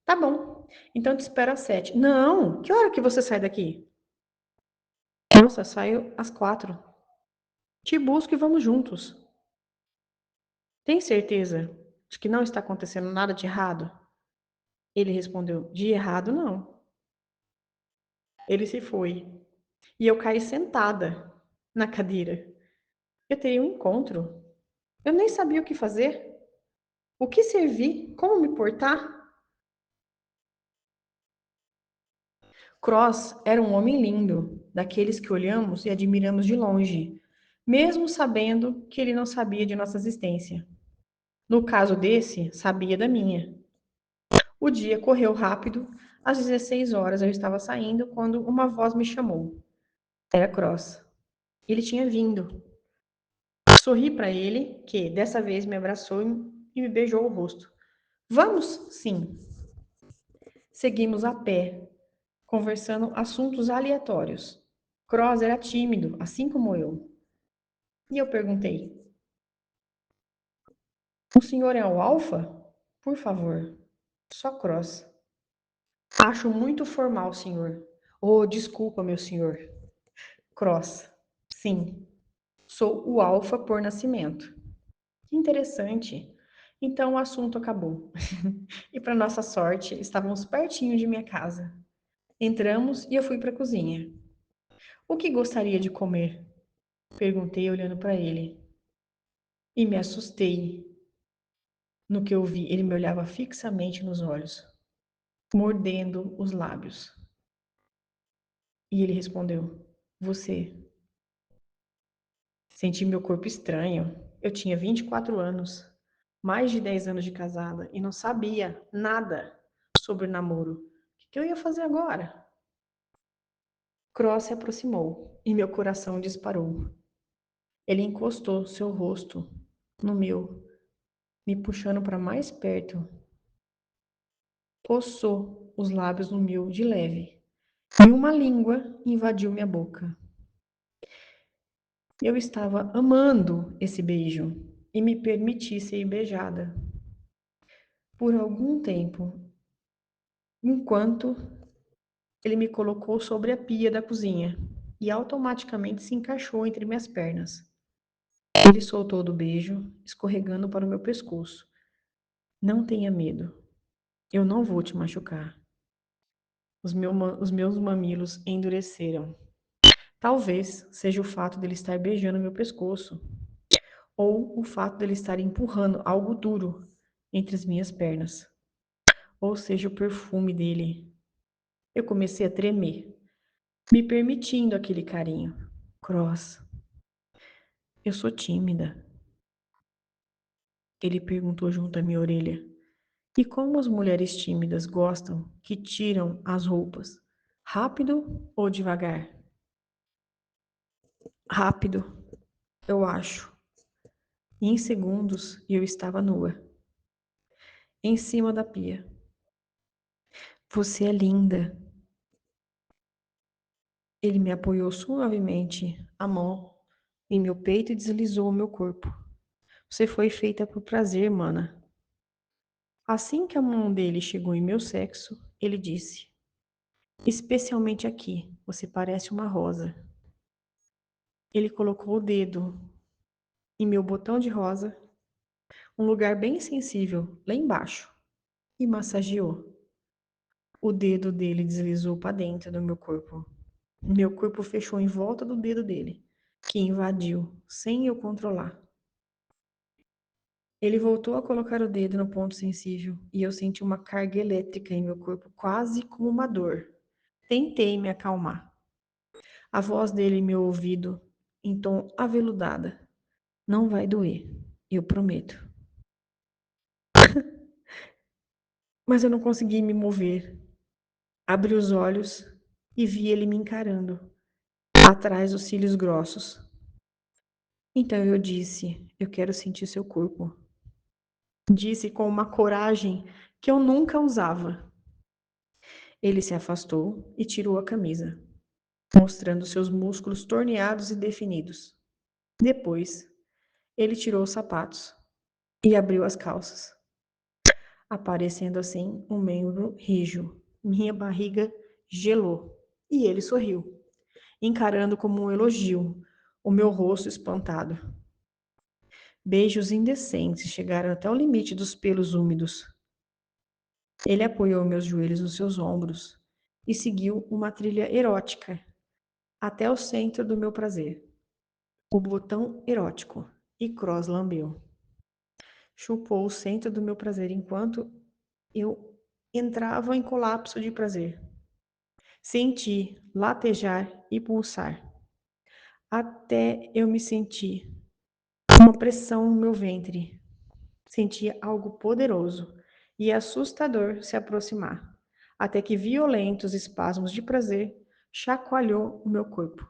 Tá bom. Então te espero às 7. Não! Que hora que você sai daqui? Nossa, saio às 4. Te busco e vamos juntos. Tem certeza de que não está acontecendo nada de errado? Ele respondeu: De errado não. Ele se foi. E eu caí sentada na cadeira. Eu teria um encontro. Eu nem sabia o que fazer. O que servir? Como me portar? Cross era um homem lindo, daqueles que olhamos e admiramos de longe, mesmo sabendo que ele não sabia de nossa existência. No caso desse, sabia da minha. O dia correu rápido. Às 16 horas eu estava saindo quando uma voz me chamou. Era Cross. Ele tinha vindo. Sorri para ele, que dessa vez me abraçou e me beijou o rosto. Vamos? Sim. Seguimos a pé, conversando assuntos aleatórios. Cross era tímido, assim como eu. E eu perguntei: O senhor é o Alfa? Por favor. Só Cross. Acho muito formal, senhor. Oh, desculpa, meu senhor. Cross. Sim, sou o Alfa por nascimento. Que interessante. Então o assunto acabou. E para nossa sorte, estávamos pertinho de minha casa. Entramos e eu fui para a cozinha. O que gostaria de comer? Perguntei olhando para ele. E me assustei no que eu vi. Ele me olhava fixamente nos olhos, mordendo os lábios. E ele respondeu: Você. Senti meu corpo estranho. Eu tinha 24 anos, mais de 10 anos de casada e não sabia nada sobre namoro. O que eu ia fazer agora? Cross se aproximou e meu coração disparou. Ele encostou seu rosto no meu, me puxando para mais perto. Poçou os lábios no meu de leve e uma língua invadiu minha boca. Eu estava amando esse beijo e me permiti ser beijada por algum tempo, enquanto Ele me colocou sobre a pia da cozinha e automaticamente se encaixou entre minhas pernas. Ele soltou do beijo, escorregando para o meu pescoço. Não tenha medo. Eu não vou te machucar. Os meus mamilos endureceram. Talvez seja o fato dele estar beijando meu pescoço, ou o fato dele estar empurrando algo duro entre as minhas pernas, ou seja, o perfume dele. Eu comecei a tremer, me permitindo aquele carinho. Cross, eu sou tímida. Ele perguntou junto à minha orelha. E como as mulheres tímidas gostam que tiram as roupas? Rápido ou devagar? Rápido, eu acho. E em segundos eu estava nua, em cima da pia. Você é linda. Ele me apoiou suavemente a mão em meu peito e deslizou o meu corpo. Você foi feita por prazer, mana. Assim que a mão dele chegou em meu sexo, ele disse: especialmente aqui, você parece uma rosa. Ele colocou o dedo em meu botão de rosa, um lugar bem sensível, lá embaixo, e massageou. O dedo dele deslizou para dentro do meu corpo. Meu corpo fechou em volta do dedo dele, que invadiu, sem eu controlar. Ele voltou a colocar o dedo no ponto sensível e eu senti uma carga elétrica em meu corpo, quase como uma dor. Tentei me acalmar. A voz dele em meu ouvido, em tom aveludada. Não vai doer, eu prometo. Mas eu não consegui me mover. Abri os olhos e vi ele me encarando, atrás dos cílios grossos. Então eu disse: eu quero sentir seu corpo. Disse com uma coragem que eu nunca usava. Ele se afastou e tirou a camisa, mostrando seus músculos torneados e definidos. Depois, ele tirou os sapatos e abriu as calças, aparecendo assim um membro rijo. Minha barriga gelou e ele sorriu, encarando como um elogio o meu rosto espantado. Beijos indecentes chegaram até o limite dos pelos úmidos. Ele apoiou meus joelhos nos seus ombros e seguiu uma trilha erótica até o centro do meu prazer. O botão erótico. E Cross lambeu. Chupou o centro do meu prazer enquanto eu entrava em colapso de prazer. Senti latejar e pulsar. Até eu me senti uma pressão no meu ventre. Sentia algo poderoso e assustador se aproximar, até que violentos espasmos de prazer chacoalhou o meu corpo.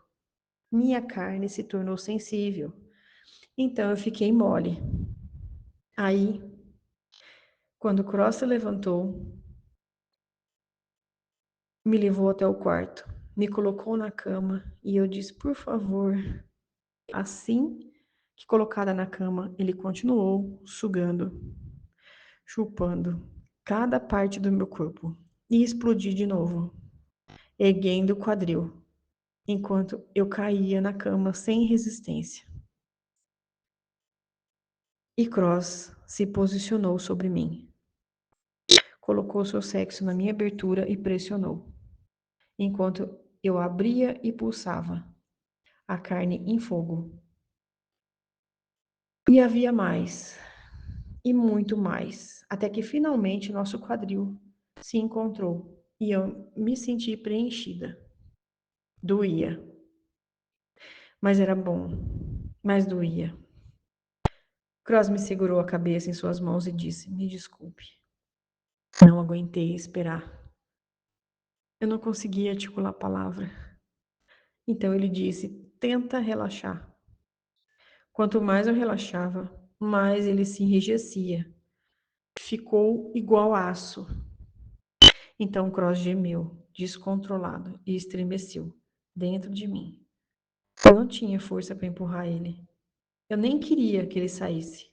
Minha carne se tornou sensível, então eu fiquei mole. Aí, quando Cross se levantou, me levou até o quarto, me colocou na cama e eu disse: por favor. Assim que colocada na cama, ele continuou sugando, chupando cada parte do meu corpo e explodi de novo, erguendo o quadril, enquanto eu caía na cama sem resistência. E Cross se posicionou sobre mim, colocou seu sexo na minha abertura e pressionou, enquanto eu abria e pulsava, a carne em fogo. E havia mais, e muito mais, até que finalmente nosso quadril se encontrou e eu me senti preenchida. Doía, mas era bom, mas doía. Cross me segurou a cabeça em suas mãos e disse: me desculpe. Não aguentei esperar. Eu não conseguia articular a palavra. Então ele disse: tenta relaxar. Quanto mais eu relaxava, mais ele se enrijecia. Ficou igual aço. Então Cross gemeu, descontrolado, e estremeceu dentro de mim. Eu não tinha força para empurrar ele. Eu nem queria que ele saísse.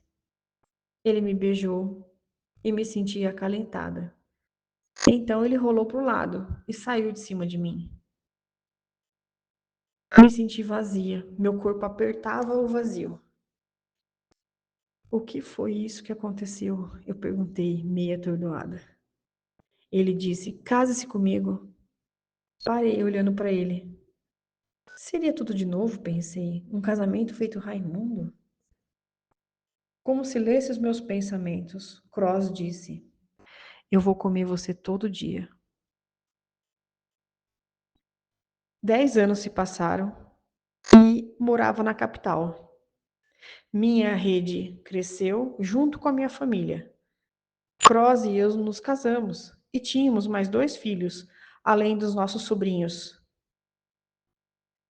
Ele me beijou e me senti acalentada. Então ele rolou para o lado e saiu de cima de mim. Me senti vazia, meu corpo apertava o vazio. O que foi isso que aconteceu? Eu perguntei, meio atordoada. Ele disse: case-se comigo. Parei olhando para ele. Seria tudo de novo, pensei. Um casamento feito Raimundo? Como se lesse os meus pensamentos, Cross disse: eu vou comer você todo dia. 10 anos se passaram e morava na capital. Minha rede cresceu junto com a minha família. Cross e eu nos casamos e tínhamos mais 2 filhos, além dos nossos sobrinhos.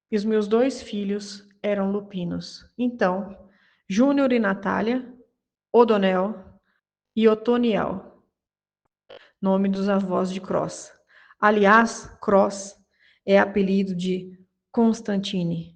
E os meus 2 filhos eram lupinos. Então, Júnior e Natália, Odonel e Otoniel, nome dos avós de Cross. Aliás, Cross é apelido de Constantine.